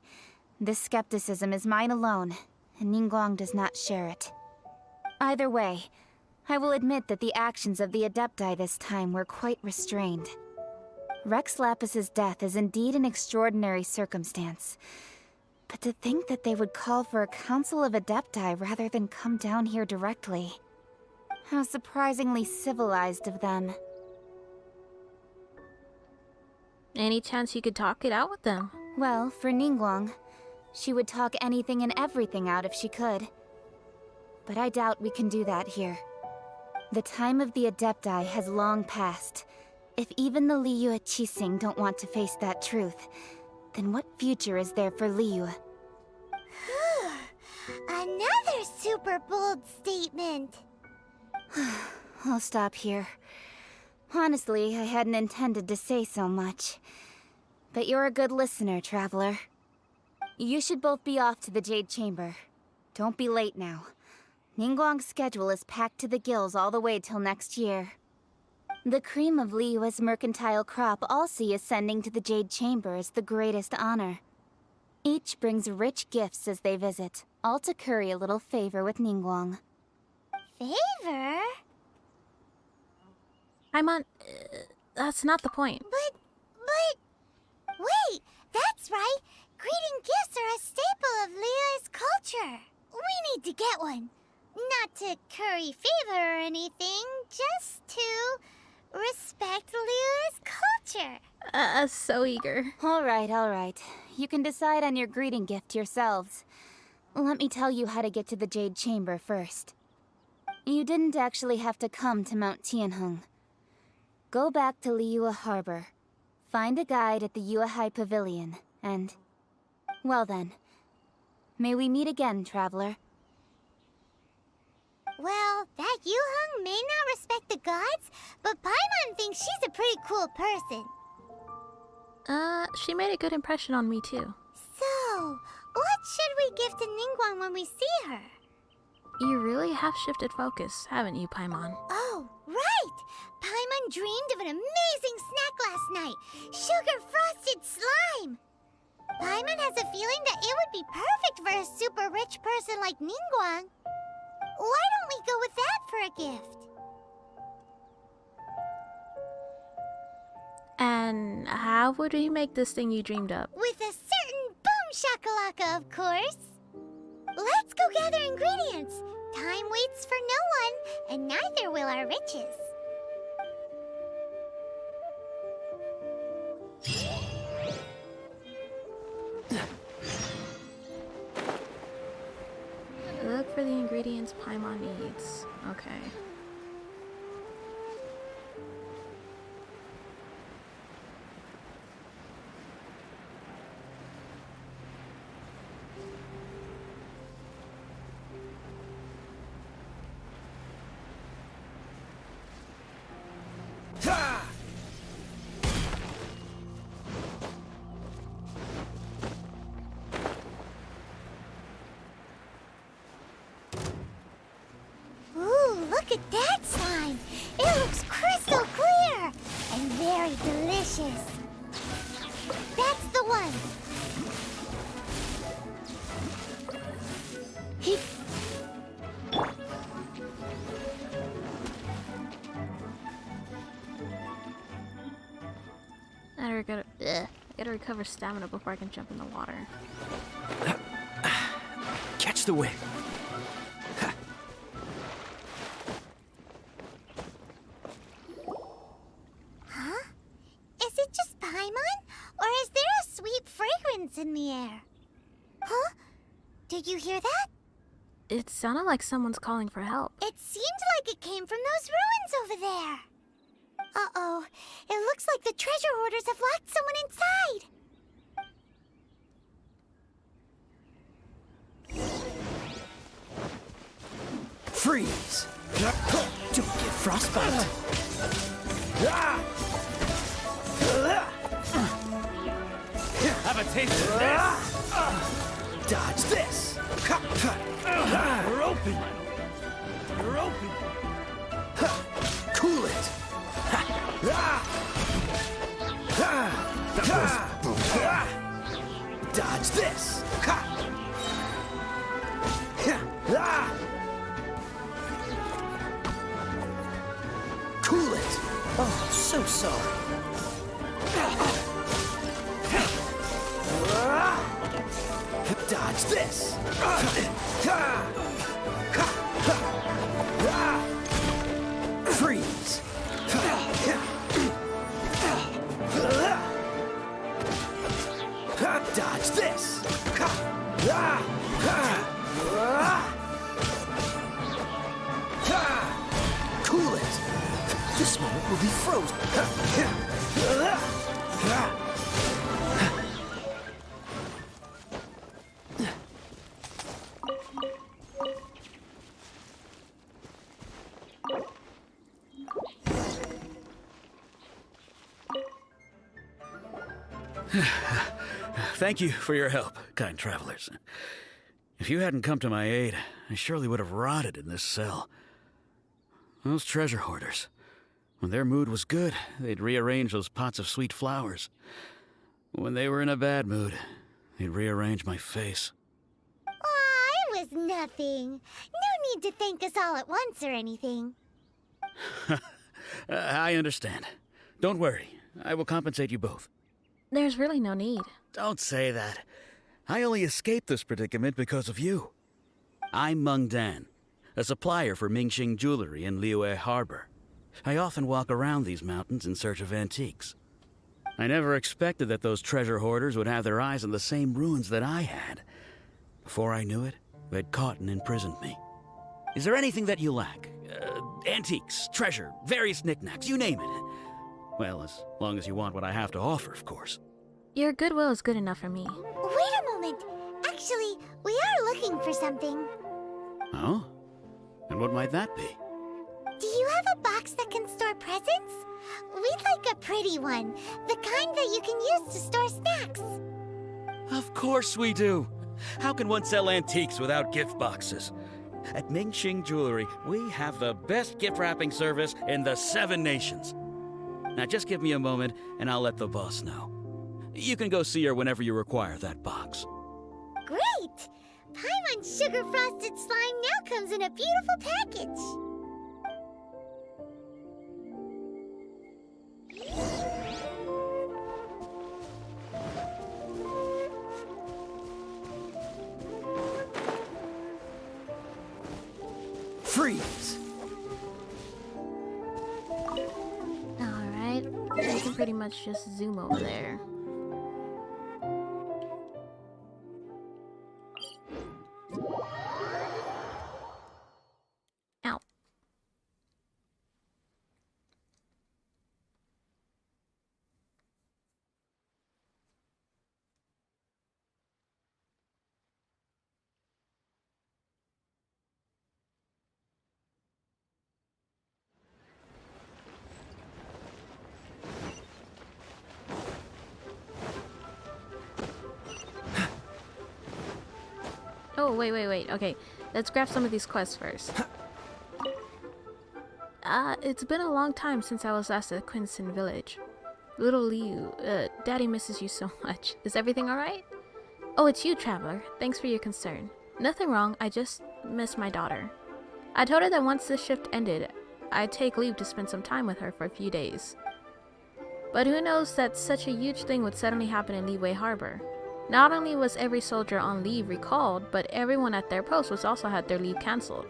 This skepticism is mine alone, and Ningguang does not share it. Either way, I will admit that the actions of the Adepti this time were quite restrained. Rex Lapis's death is indeed an extraordinary circumstance. But to think that they would call for a council of Adepti rather than come down here directly. How surprisingly civilized of them. Any chance you could talk it out with them? Well, for Ningguang, she would talk anything and everything out if she could. But I doubt we can do that here. The time of the Adepti has long passed. If even the Liyue Qixing don't want to face that truth, then what future is there for Liyue? Another super bold statement. I'll stop here. Honestly, I hadn't intended to say so much. But you're a good listener, Traveler. You should both be off to the Jade Chamber. Don't be late now. Ningguang's schedule is packed to the gills all the way till next year. The cream of Liyue's mercantile crop all see ascending to the Jade Chamber as the greatest honor. Each brings rich gifts as they visit, all to curry a little favor with Ningguang. Favor? Paimon, that's not the point. But... Wait, that's right. Greeting gifts are a staple of Liyue's culture. We need to get one. Not to curry favor or anything, just to respect Liyue's culture. So eager. All right. You can decide on your greeting gift yourselves. Let me tell you how to get to the Jade Chamber first. You didn't actually have to come to Mount Tianheng. Go back to Liyue Harbor. Find a guide at the Yuehai Pavilion, and... well then. May we meet again, Traveler. Well, that Yuhong may not respect the gods, but Paimon thinks she's a pretty cool person. She made a good impression on me too. So, what should we give to Ningguang when we see her? You really have shifted focus, haven't you, Paimon? Oh, right! Paimon dreamed of an amazing snack last night. Sugar-frosted slime! Paimon has a feeling that it would be perfect for a super rich person like Ningguang. Why don't we go with that for a gift? And how would we make this thing you dreamed up? With a certain boom shakalaka, of course. Let's go gather ingredients. Time waits for no one, and neither will our riches. Look for the ingredients Paimon needs. Okay. Look at that slime! It looks crystal clear! And very delicious. That's the one! I gotta recover stamina before I can jump in the water. Catch the wind. Huh? Is it just Paimon? Or is there a sweet fragrance in the air? Huh? Did you hear that? It sounded like someone's calling for help. It seemed like it came from those ruins over there. Uh-oh. It looks like the treasure hoarders have locked someone inside. Freeze! Don't get frostbite. Have a taste of this! Dodge this! We're open! We're open! Cool it! Dodge this! Cool it! Oh, so sorry. Dodge this! Freeze! Dodge this! Cool it! This moment will be frozen. Thank you for your help, kind travelers. If you hadn't come to my aid, I surely would have rotted in this cell. Those treasure hoarders, when their mood was good, they'd rearrange those pots of sweet flowers. When they were in a bad mood, they'd rearrange my face. Aw, it was nothing. No need to thank us all at once or anything. I understand. Don't worry. I will compensate you both. There's really no need. Don't say that. I only escaped this predicament because of you. I'm Meng Dan, a supplier for Mingxing jewelry in Liyue Harbor. I often walk around these mountains in search of antiques. I never expected that those treasure hoarders would have their eyes on the same ruins that I had. Before I knew it, they'd caught and imprisoned me. Is there anything that you lack? Antiques, treasure, various knickknacks, you name it. Well, as long as you want what I have to offer, of course. Your goodwill is good enough for me. Wait a moment. Actually, we are looking for something. Oh? And what might that be? Do you have a box that can store presents? We'd like a pretty one. The kind that you can use to store snacks. Of course we do. How can one sell antiques without gift boxes? At Mingxing Jewelry, we have the best gift wrapping service in the 7 nations. Now just give me a moment and I'll let the boss know. You can go see her whenever you require that box. Great! Paimon's sugar frosted slime now comes in a beautiful package. Freeze! Alright, I can pretty much just zoom over there. Ow. Oh, wait. Okay, let's grab some of these quests first. It's been a long time since I was last at Quincy Village. Little Liu, Daddy misses you so much. Is everything alright? Oh, it's you, Traveler. Thanks for your concern. Nothing wrong, I just miss my daughter. I told her that once this shift ended, I'd take leave to spend some time with her for a few days. But who knows that such a huge thing would suddenly happen in Liyue Harbor. Not only was every soldier on leave recalled, but everyone at their post was also had their leave cancelled.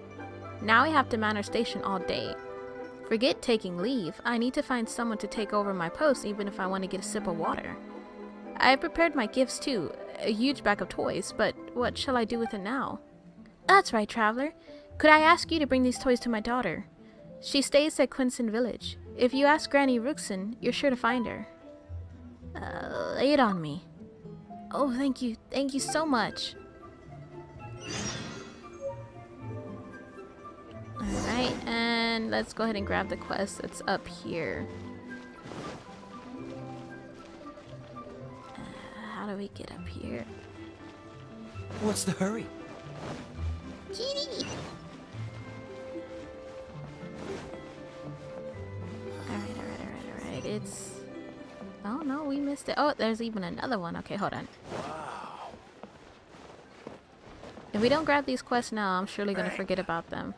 Now I have to man our station all day. Forget taking leave, I need to find someone to take over my post even if I want to get a sip of water. I have prepared my gifts too, a huge bag of toys, but what shall I do with it now? That's right, Traveler. Could I ask you to bring these toys to my daughter? She stays at Quincy Village. If you ask Granny Ruxin, you're sure to find her. Lay it on me. Oh, thank you so much. Alright, and let's go ahead and grab the quest that's up here. How do we get up here? What's the hurry? Kitty! Alright, it's... Oh no, we missed it. Oh, there's even another one. Okay, hold on. Wow. If we don't grab these quests now, I'm surely gonna forget about them.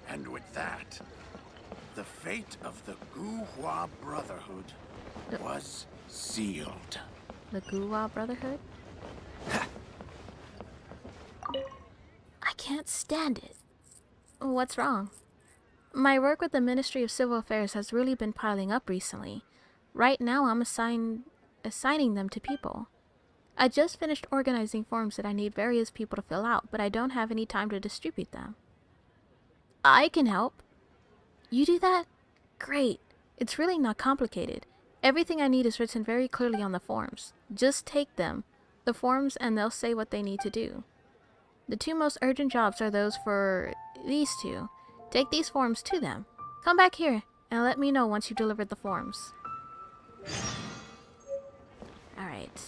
And with that, the fate of the Guhua Brotherhood was sealed. The Guhua Brotherhood? I can't stand it. What's wrong? My work with the Ministry of Civil Affairs has really been piling up recently. Right now, I'm assigning them to people. I just finished organizing forms that I need various people to fill out, but I don't have any time to distribute them. I can help. You do that? Great. It's really not complicated. Everything I need is written very clearly on the forms. Just take them, the forms, and they'll say what they need to do. The two most urgent jobs are those for these two. Take these forms to them. Come back here and let me know once you've delivered the forms. Alright.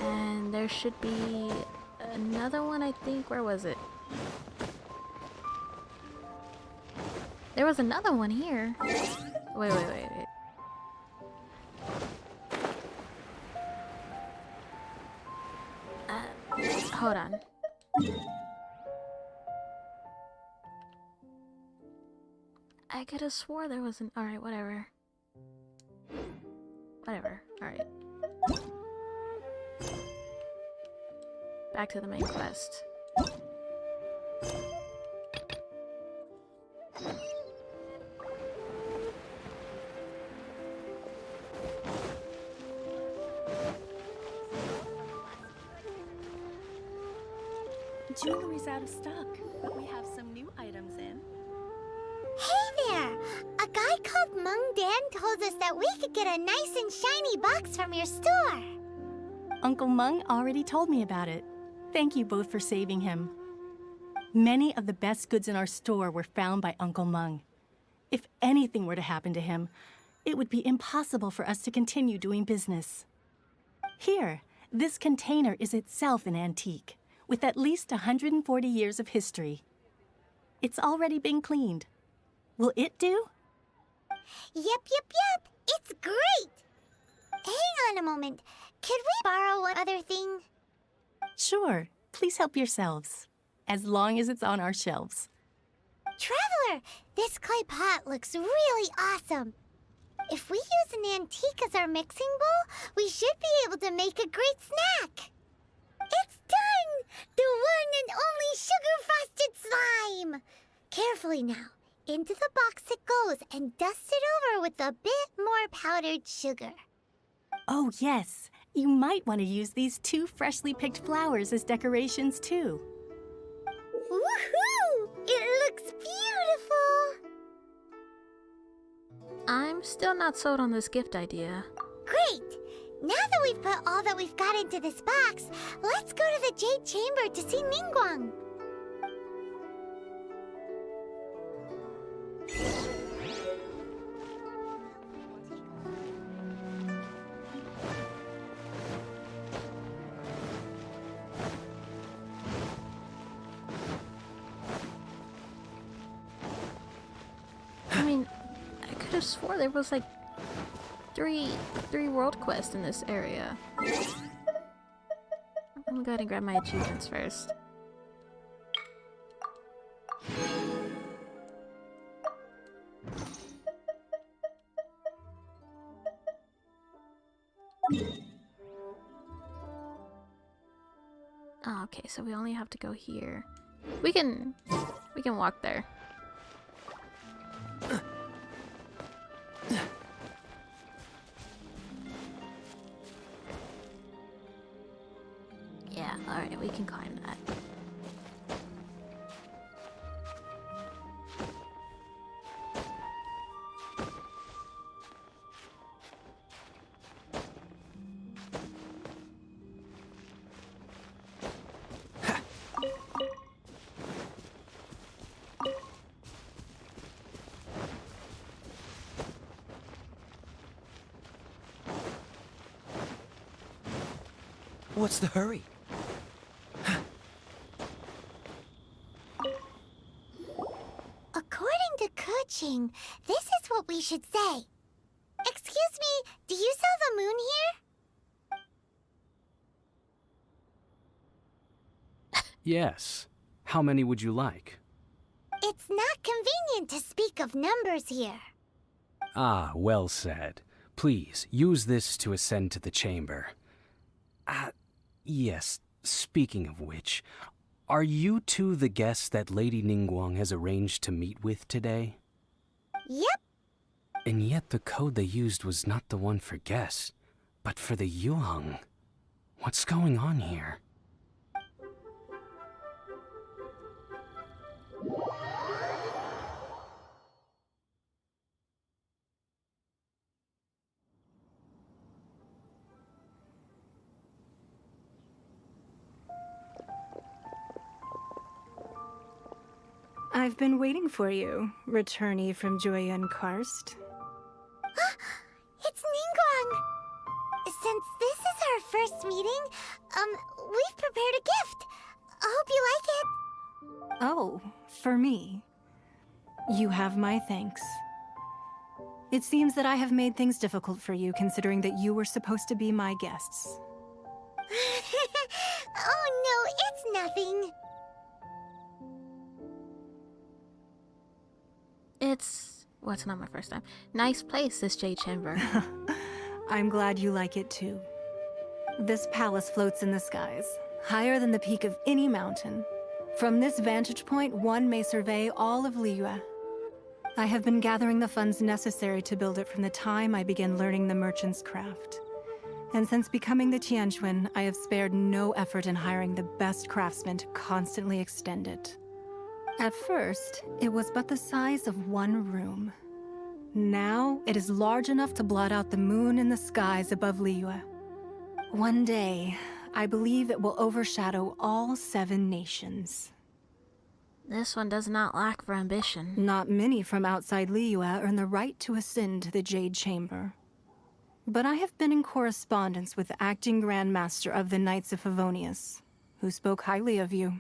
And there should be another one, I think. Where was it? There was another one here. Wait. Hold on. I could have swore there was an... Alright, whatever. Alright. Back to the main quest. Jewelry's out of stock, but we have some new items in. Hey there! A guy called Meng Dan told us that we could get a nice and shiny box from your store. Uncle Meng already told me about it. Thank you both for saving him. Many of the best goods in our store were found by Uncle Meng. If anything were to happen to him, it would be impossible for us to continue doing business. Here, this container is itself an antique, with at least 140 years of history. It's already been cleaned. Will it do? Yep. It's great! Hang on a moment. Could we borrow one other thing? Sure. Please help yourselves. As long as it's on our shelves. Traveler, this clay pot looks really awesome. If we use an antique as our mixing bowl, we should be able to make a great snack. It's done! The one and only sugar-frosted slime! Carefully now. Into the box it goes and dust it over with a bit more powdered sugar. Oh, yes. You might want to use these 2 freshly picked flowers as decorations, too. Woohoo! It looks beautiful! I'm still not sold on this gift idea. Great! Now that we've put all that we've got into this box, let's go to the Jade Chamber to see Ningguang. could have swore there was like three world quests in this area. I'm gonna go ahead and grab my achievements first. Oh, okay, so we only have to go here. We can walk there. Yeah, alright, we can climb that. What's the hurry? According to Kuching, this is what we should say. Excuse me, do you sell the moon here? Yes. How many would you like? It's not convenient to speak of numbers here. Ah, well said. Please, use this to ascend to the chamber. Yes, speaking of which, are you two the guests that Lady Ningguang has arranged to meet with today? Yep. And yet the code they used was not the one for guests, but for the Yuheng. What's going on here? I've been waiting for you, returnee from Jueyun Karst. It's Ningguang! Since this is our first meeting, we've prepared a gift. I hope you like it. Oh, for me. You have my thanks. It seems that I have made things difficult for you, considering that you were supposed to be my guests. Oh no, it's nothing. What's not my first time? Nice place, this Jade Chamber. I'm glad you like it too. This palace floats in the skies, higher than the peak of any mountain. From this vantage point, one may survey all of Liyue. I have been gathering the funds necessary to build it from the time I began learning the merchant's craft. And since becoming the Tianquan, I have spared no effort in hiring the best craftsmen to constantly extend it. At first, it was but the size of one room. Now, it is large enough to blot out the moon in the skies above Liyue. One day, I believe it will overshadow all 7 nations. This one does not lack for ambition. Not many from outside Liyue earn the right to ascend to the Jade Chamber. But I have been in correspondence with the acting Grand Master of the Knights of Favonius, who spoke highly of you.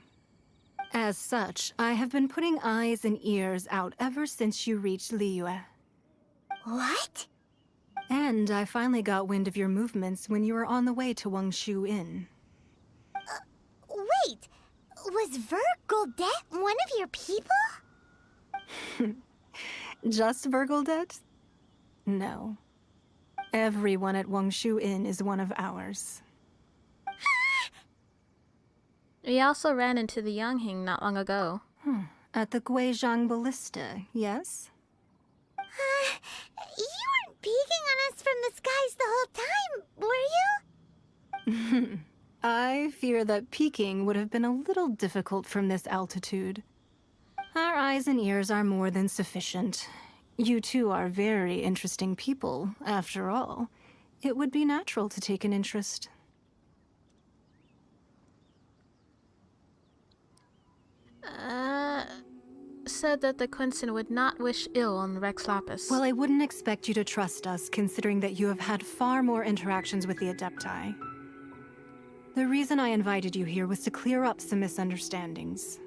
As such, I have been putting eyes and ears out ever since you reached Liyue. What? And I finally got wind of your movements when you were on the way to Wangshu Inn. Wait! Was Vergoldet one of your people? Just Vergoldet? No. Everyone at Wangshu Inn is one of ours. We also ran into the Yonghing not long ago. At the Guizhong Ballista, yes? You weren't peeking on us from the skies the whole time, were you? I fear that peeking would have been a little difficult from this altitude. Our eyes and ears are more than sufficient. You two are very interesting people, after all. It would be natural to take an interest. Said that the Quinson would not wish ill on Rex Lapis. Well, I wouldn't expect you to trust us, considering that you have had far more interactions with the Adepti. The reason I invited you here was to clear up some misunderstandings.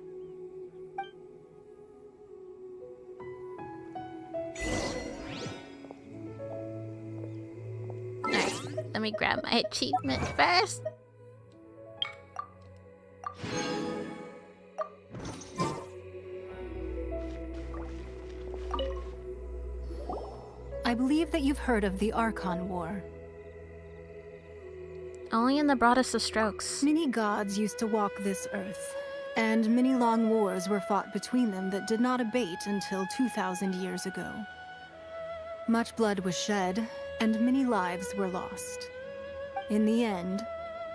Let me grab my achievement first. I believe that you've heard of the Archon War. Only in the broadest of strokes. Many gods used to walk this earth, and many long wars were fought between them that did not abate until 2,000 years ago. Much blood was shed, and many lives were lost. In the end,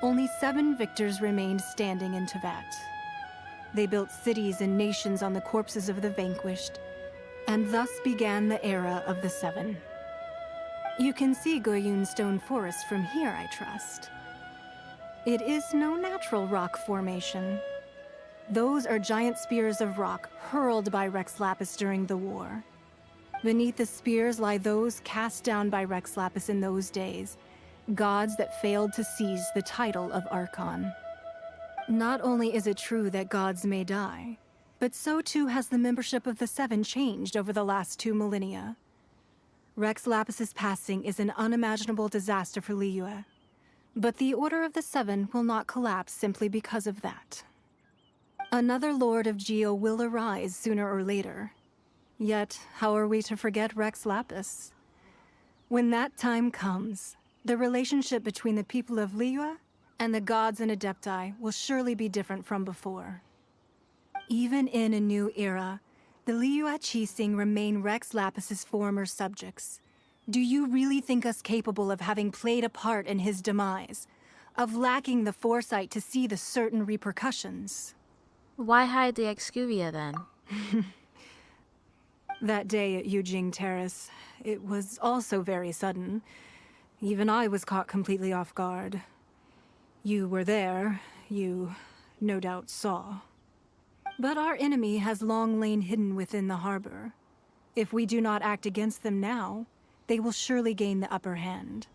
only 7 victors remained standing in Teyvat. They built cities and nations on the corpses of the vanquished, and thus began the era of the 7. You can see Guizhong Stone Forest from here, I trust. It is no natural rock formation. Those are giant spears of rock hurled by Rex Lapis during the war. Beneath the spears lie those cast down by Rex Lapis in those days, gods that failed to seize the title of Archon. Not only is it true that gods may die, but so too has the membership of the 7 changed over the last 2 millennia. Rex Lapis's passing is an unimaginable disaster for Liyue, but the Order of the 7 will not collapse simply because of that. Another Lord of Geo will arise sooner or later. Yet, how are we to forget Rex Lapis? When that time comes, the relationship between the people of Liyue and the gods and Adepti will surely be different from before. Even in a new era, the Liyue Qixing remain Rex Lapis's former subjects. Do you really think us capable of having played a part in his demise? Of lacking the foresight to see the certain repercussions? Why hide the Excuvia then? That day at Yujing Terrace, it was also very sudden. Even I was caught completely off guard. You were there, you no doubt saw. But our enemy has long lain hidden within the harbor. If we do not act against them now, they will surely gain the upper hand.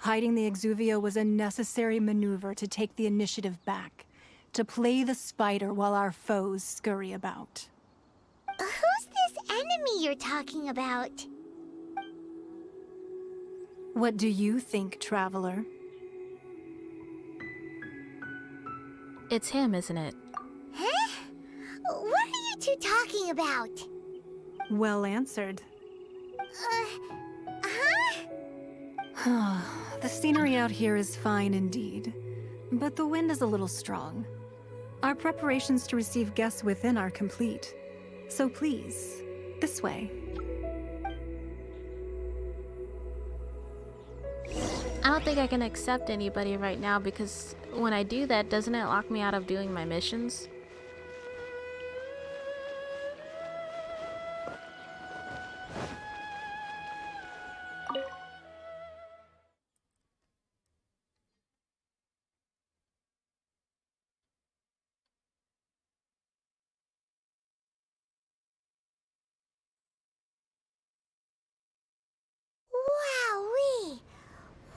Hiding the Exuvia was a necessary maneuver to take the initiative back, to play the spider while our foes scurry about. Who's this enemy you're talking about? What do you think, traveler? It's him, isn't it? Huh? What are you two talking about? Well answered. The scenery out here is fine indeed, but the wind is a little strong. Our preparations to receive guests within are complete, so please, this way. I don't think I can accept anybody right now because when I do that, doesn't it lock me out of doing my missions? Wowee!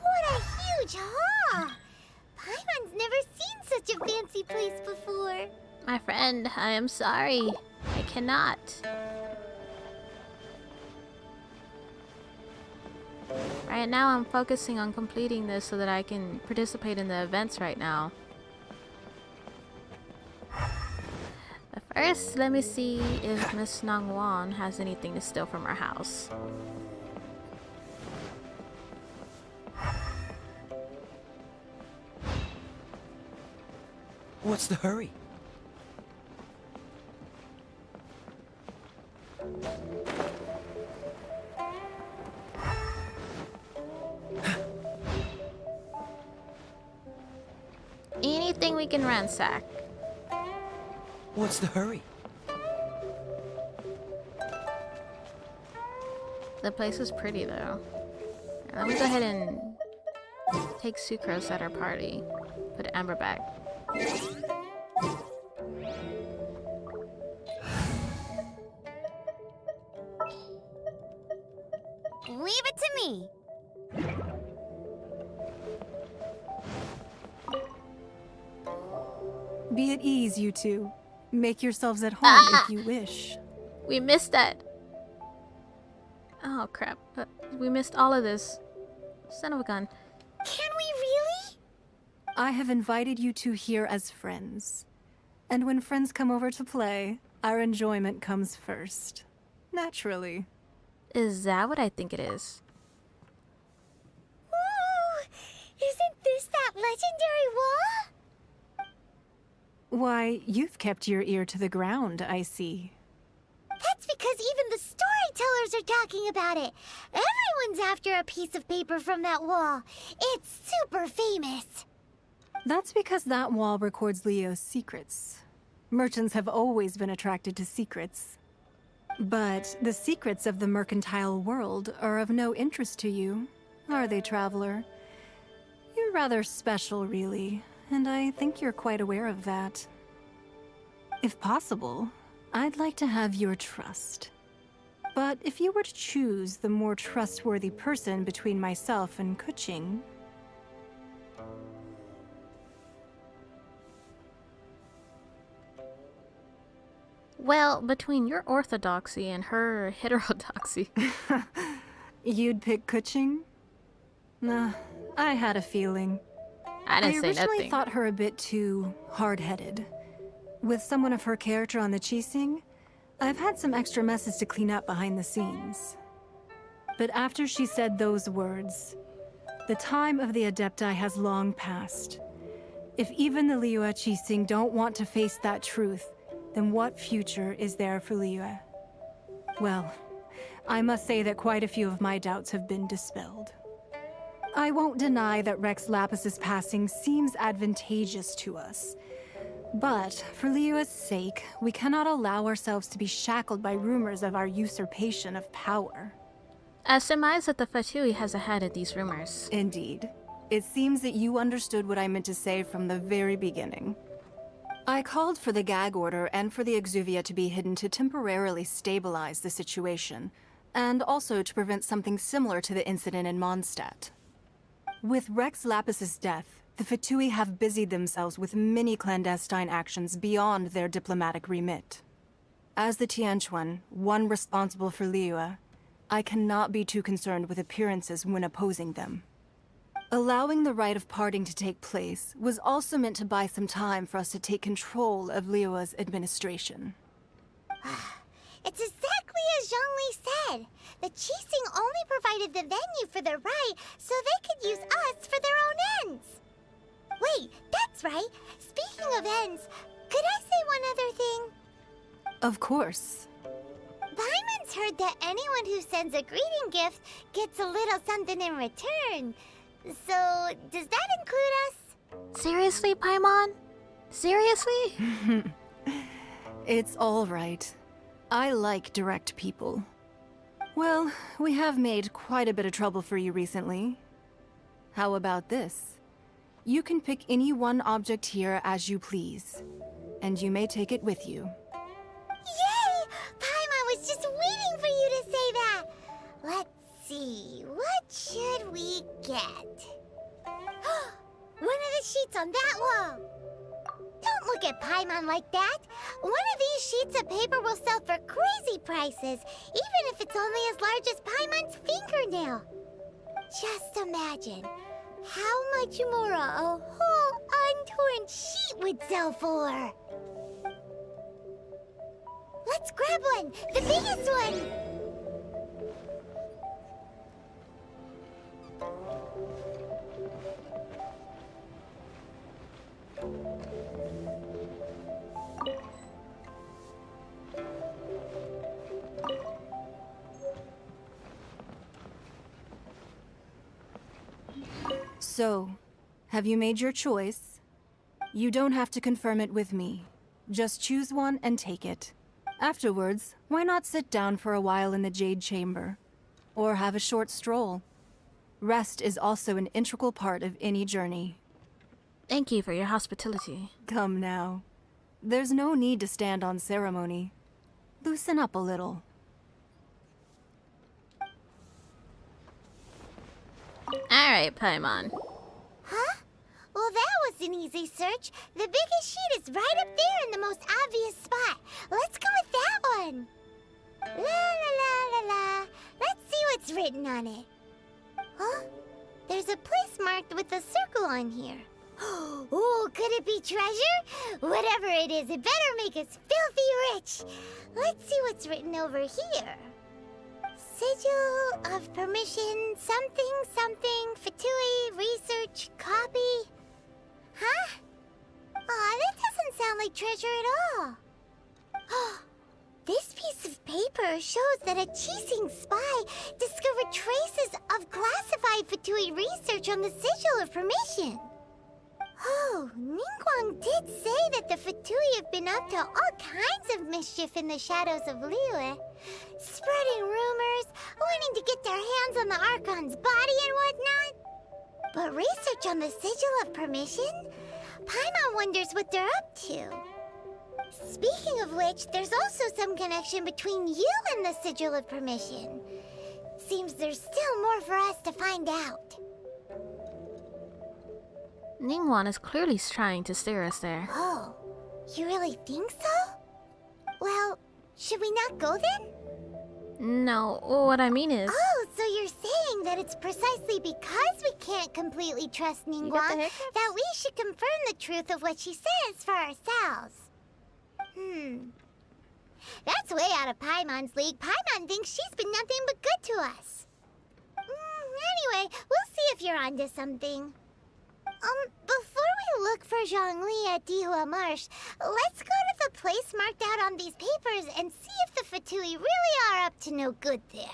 What a huge hall! Paimon's never seen such a fancy place before. My friend, I am sorry. I cannot. Right now I'm focusing on completing this so that I can participate in the events right now. But first, let me see if Miss Nangwan has anything to steal from her house. What's the hurry? Anything we can ransack. What's the hurry? The place is pretty though. Let me go ahead and take Sucrose at our party. Put Amber back. Leave it to me. Be at ease, you two. Make yourselves at home if you wish. We missed that. Oh crap. We missed all of this. Son of a gun. Can we really? I have invited you two here as friends. And when friends come over to play, our enjoyment comes first. Naturally. Is that what I think it is? Ooh! Isn't this that legendary wall? Why, you've kept your ear to the ground, I see. That's because even the storytellers are talking about it. Everyone's after a piece of paper from that wall. It's super famous. That's because that wall records Leo's secrets. Merchants have always been attracted to secrets. But the secrets of the mercantile world are of no interest to you, are they, traveler? You're rather special, really, and I think you're quite aware of that. If possible, I'd like to have your trust. But if you were to choose the more trustworthy person between myself and Guizhong, Well, between your orthodoxy and her heterodoxy. you'd pick Guizhong? Nah, I had a feeling. I didn't say originally nothing. thought her a bit too hard-headed. With someone of her character on the Qixing, I've had some extra messes to clean up behind the scenes. But after she said those words, the time of the Adepti has long passed. If even the Liyue Qixing don't want to face that truth, then what future is there for Liyue? Well, I must say that quite a few of my doubts have been dispelled. I won't deny that Rex Lapis's passing seems advantageous to us. But for Liyue's sake, we cannot allow ourselves to be shackled by rumors of our usurpation of power. I surmise that the Fatui has a hand in these rumors. Indeed. It seems that you understood what I meant to say from the very beginning. I called for the gag order and for the Exuvia to be hidden to temporarily stabilize the situation, and also to prevent something similar to the incident in Mondstadt. With Rex Lapis's death, the Fatui have busied themselves with many clandestine actions beyond their diplomatic remit. As the Tianquan, one responsible for Liyue, I cannot be too concerned with appearances when opposing them. Allowing the rite of parting to take place was also meant to buy some time for us to take control of Liyue's administration. It's exactly as Zhongli said. The Qixing only provided the venue for the rite so they could use us for their own ends. Wait, that's right. Speaking of ends, could I say one other thing? Of course. Paimon's heard that anyone who sends a greeting gift gets a little something in return. So, does that include us? Seriously, Paimon? Seriously? It's all right. I like direct people. Well, we have made quite a bit of trouble for you recently. How about this? You can pick any one object here as you please, and you may take it with you. Yay! Paimon was just waiting for you to say that. Let's see, what should we get? One of the sheets on that wall. Don't look at Paimon like that. One of these sheets of paper will sell for crazy prices, even if it's only as large as Paimon's fingernail. Just imagine how much more a whole untorn sheet would sell for. Let's grab one, the biggest one. So, have you made your choice? You don't have to confirm it with me. Just choose one and take it. Afterwards, why not sit down for a while in the Jade Chamber? Or have a short stroll? Rest is also an integral part of any journey. Thank you for your hospitality. Come now. There's no need to stand on ceremony. Loosen up a little. Alright, Paimon. Huh? Well, that was an easy search. The biggest sheet is right up there in the most obvious spot. Let's go with that one. La la la la la. Let's see what's written on it. Huh? There's a place marked with with a circle on here. Oh, could it be treasure? Whatever it is, it better make us filthy rich. Let's see what's written over here. Sigil of permission, something, Fatui, research, copy. Huh? Aw, that doesn't sound like treasure at all. This piece of paper shows that a Qixing spy discovered traces of classified Fatui research on the Sigil of permission. Oh, Ningguang did say that the Fatui have been up to all kinds of mischief in the shadows of Liyue, spreading rumors, wanting to get their hands on the Archon's body and whatnot. But research on the Sigil of permission? Paimon wonders what they're up to. Speaking of which, there's also some connection between you and the Sigil of permission. Seems there's still more for us to find out. Ningguang is clearly trying to steer us there. Oh, you really think so? Well, should we not go then? No, what I mean is... Oh, so you're saying that it's precisely because we can't completely trust Ningguang that we should confirm the truth of what she says for ourselves. That's way out of Paimon's league. Paimon thinks she's been nothing but good to us. Anyway, we'll see if you're onto something. Before we look for Zhongli at Dihua Marsh, let's go to the place marked out on these papers and see if the Fatui really are up to no good there.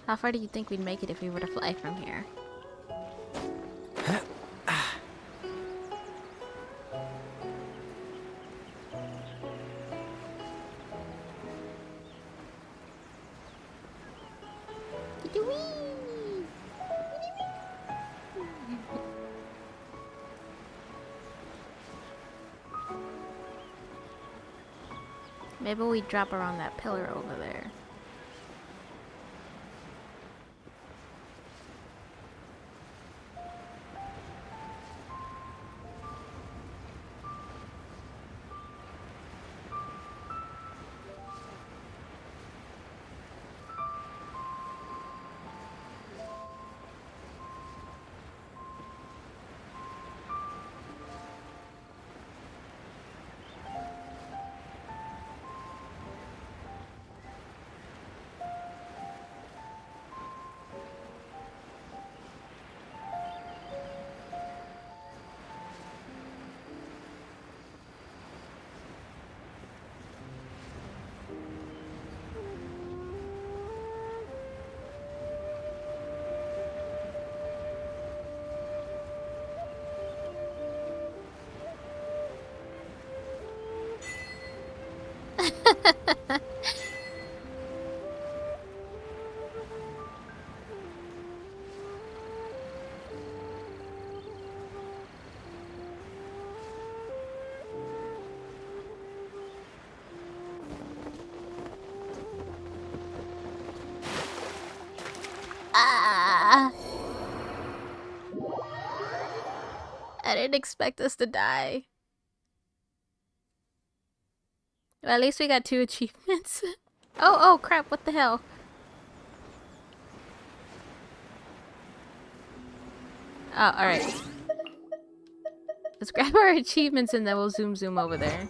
How far do you think we'd make it if we were to fly from here? Maybe we drop around that pillar over there. I didn't expect us to die. Well, at least we got 2 achievements. Oh crap, what the hell? Oh, alright. Let's grab our achievements and then we'll zoom over there.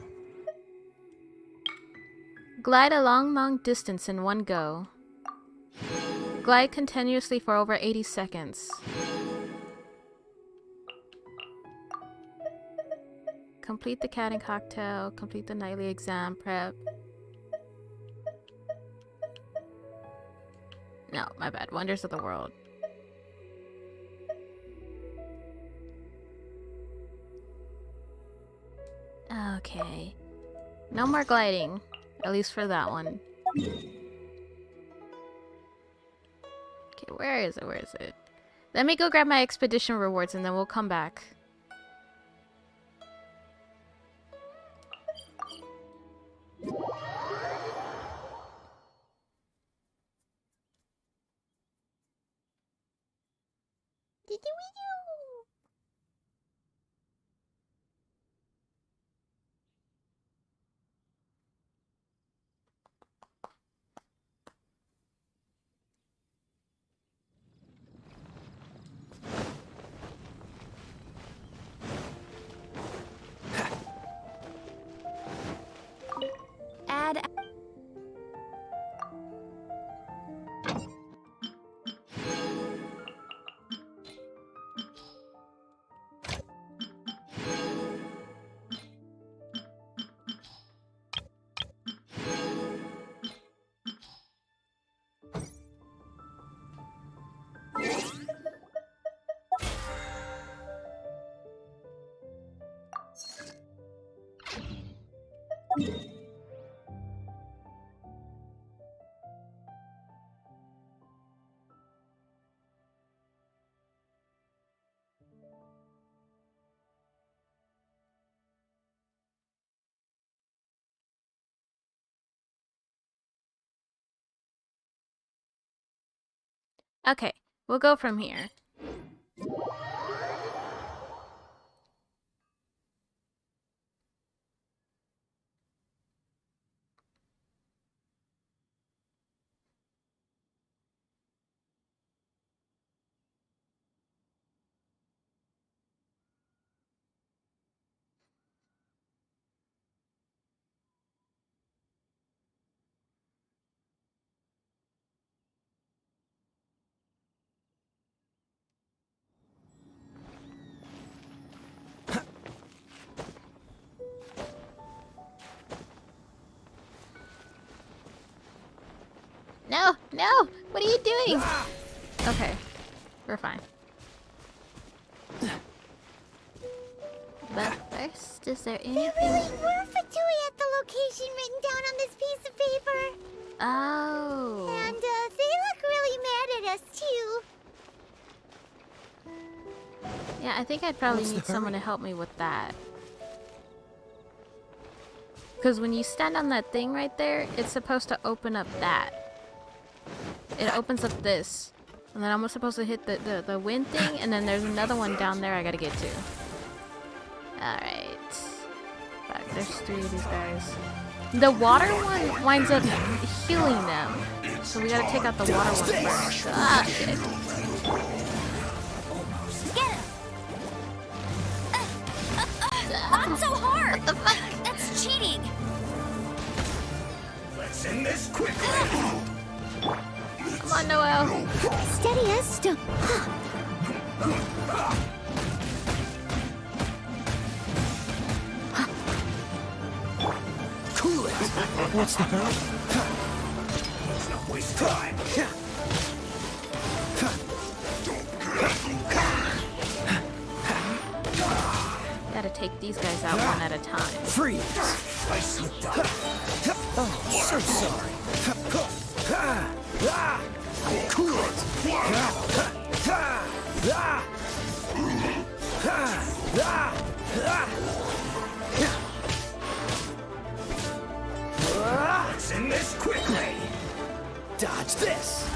Glide a long distance in one go. Glide continuously for over 80 seconds. Complete the cat and cocktail. Complete the nightly exam prep. No, my bad. Wonders of the world. Okay. No more gliding. At least for that one. Okay, where is it? Where is it? Let me go grab my expedition rewards and then we'll come back. Add. Okay, we'll go from here. No, no! What are you doing? Okay, we're fine. But first, is there anything? There really were Fatui at the location written down on this piece of paper. Oh. And they look really mad at us too. Yeah, I think I'd probably What's the need someone to hurry? help me with that. Because when you stand on that thing right there, it's supposed to open up that. It opens up this. And then I'm supposed to hit the wind thing, and then there's another one down there I gotta get to. Alright. Fuck, there's 3 of these guys. The water one winds up healing them. So we gotta take out the water one first. Ah, shit. Get him! Not so hard! What the fuck? That's cheating! Let's end this quickly! Come on, Noel. Steady as stone. Cool it! What's the hurry? Let's not waste time! Gotta take these guys out one at a time. Freeze! I slipped up. Oh, so sorry. Cool it! Let's end this quickly! Dodge this!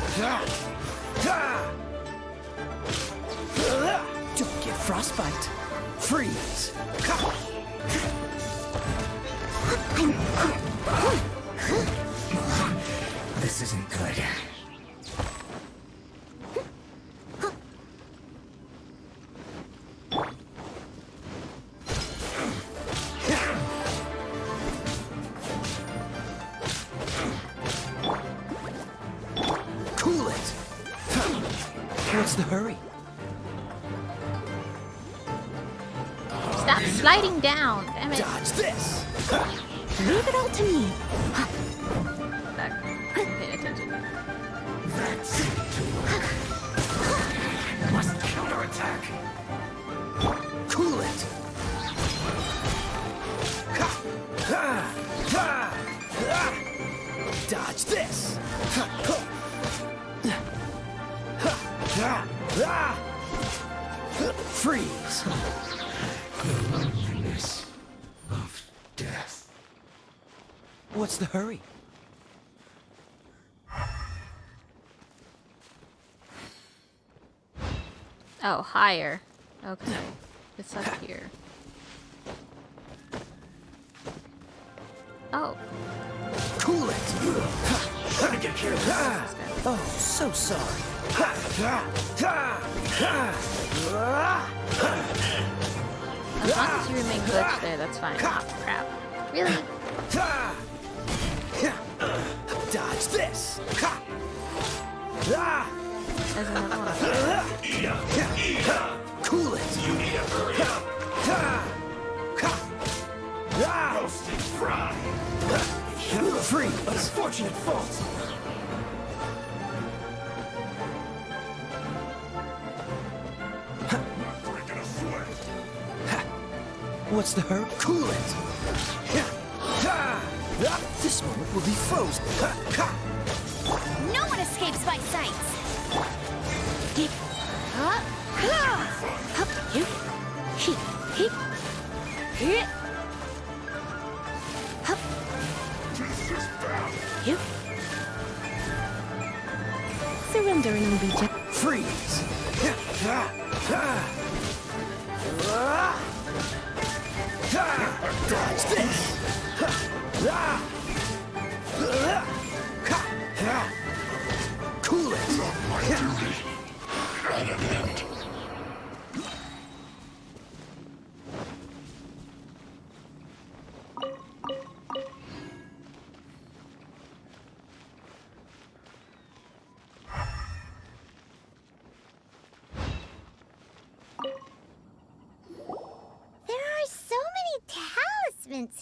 Don't get frostbite. Freeze! This isn't good. What's the hurry? Stop sliding down, damn it. Dodge this. Leave it all to me. Back. Pay attention. That's it. Must counterattack. Cool it. Dodge this. Freeze. The loneliness of death. What's the hurry? Oh, higher. Okay. It's up here. Oh. Cool it. Gotta get careful. Oh, so sorry. As long as you remain glitched there, that's fine. Oh, crap. Really? Dodge this. There's another one. Cool it. You need to hurry up. Roasted fry. Free. Unfortunate fault. Breaking a sweat. What's the hurry? Cool it. This moment will be frozen. No one escapes my sights. Surrender and it'll be just. Freeze. Dodge this. Cool it. My duty at an end.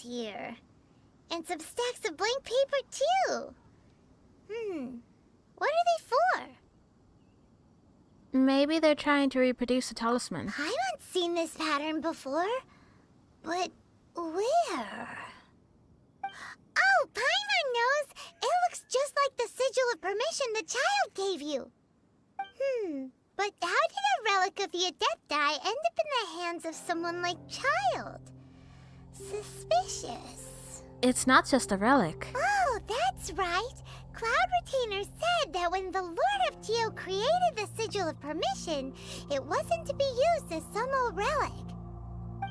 Here. And some stacks of blank paper, too. What are they for? Maybe they're trying to reproduce a talisman. I haven't seen this pattern before. But where? Oh, Paimon knows! It looks just like the sigil of permission the child gave you. But how did a relic of the Adepti end up in the hands of someone like Child? Suspicious. It's not just a relic. Oh, that's right. Cloud Retainer said that when the Lord of Geo created the Sigil of Permission, it wasn't to be used as some old relic.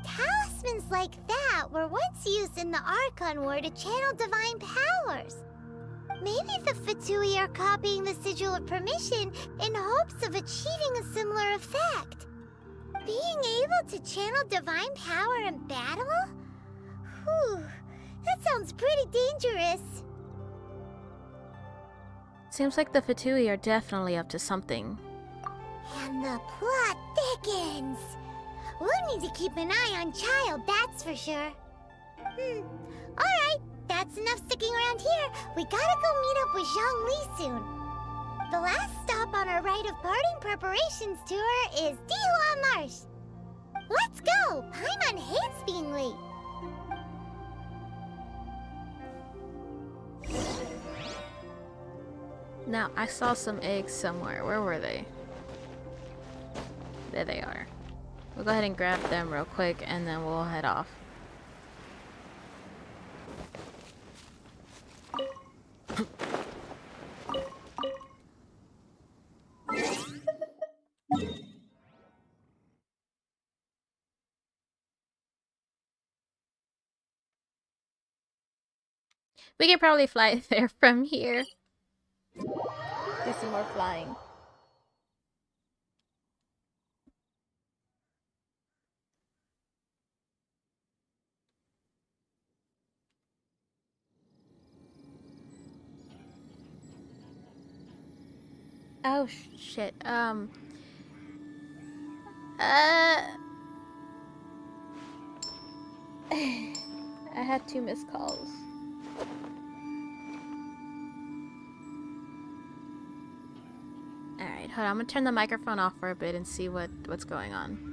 Talismans like that were once used in the Archon War to channel divine powers. Maybe the Fatui are copying the Sigil of Permission in hopes of achieving a similar effect. Being able to channel divine power in battle? Whew, that sounds pretty dangerous. Seems like the Fatui are definitely up to something. And the plot thickens. We'll need to keep an eye on Child, that's for sure. Alright, that's enough sticking around here. We gotta go meet up with Zhang Li soon. The last stop on our rite of parting preparations tour is Dihua Marsh. Let's go! Paimon hates being late. Now, I saw some eggs somewhere. Where were they? There they are. We'll go ahead and grab them real quick and then we'll head off. We could probably fly there from here. Do some more flying. Oh shit. I had 2 missed calls. Alright, hold on. I'm gonna turn the microphone off for a bit and see what's going on.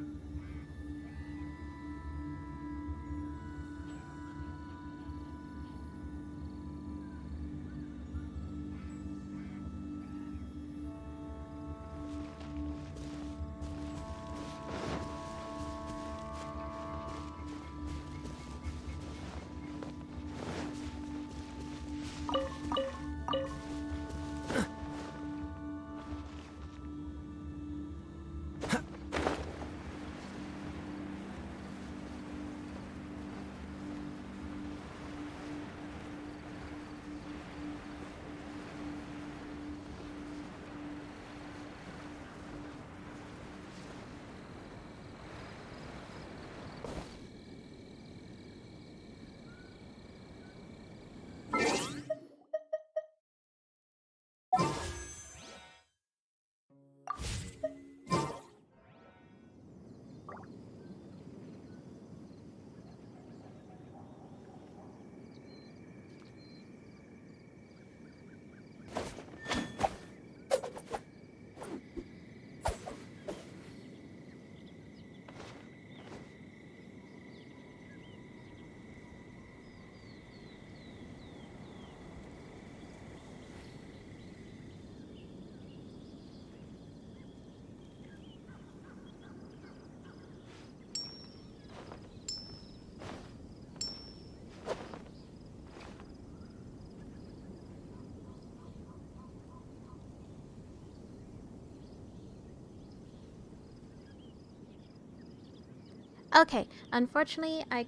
Okay, unfortunately, I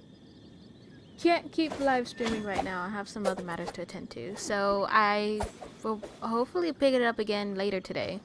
can't keep live streaming right now. I have some other matters to attend to. So I will hopefully pick it up again later today.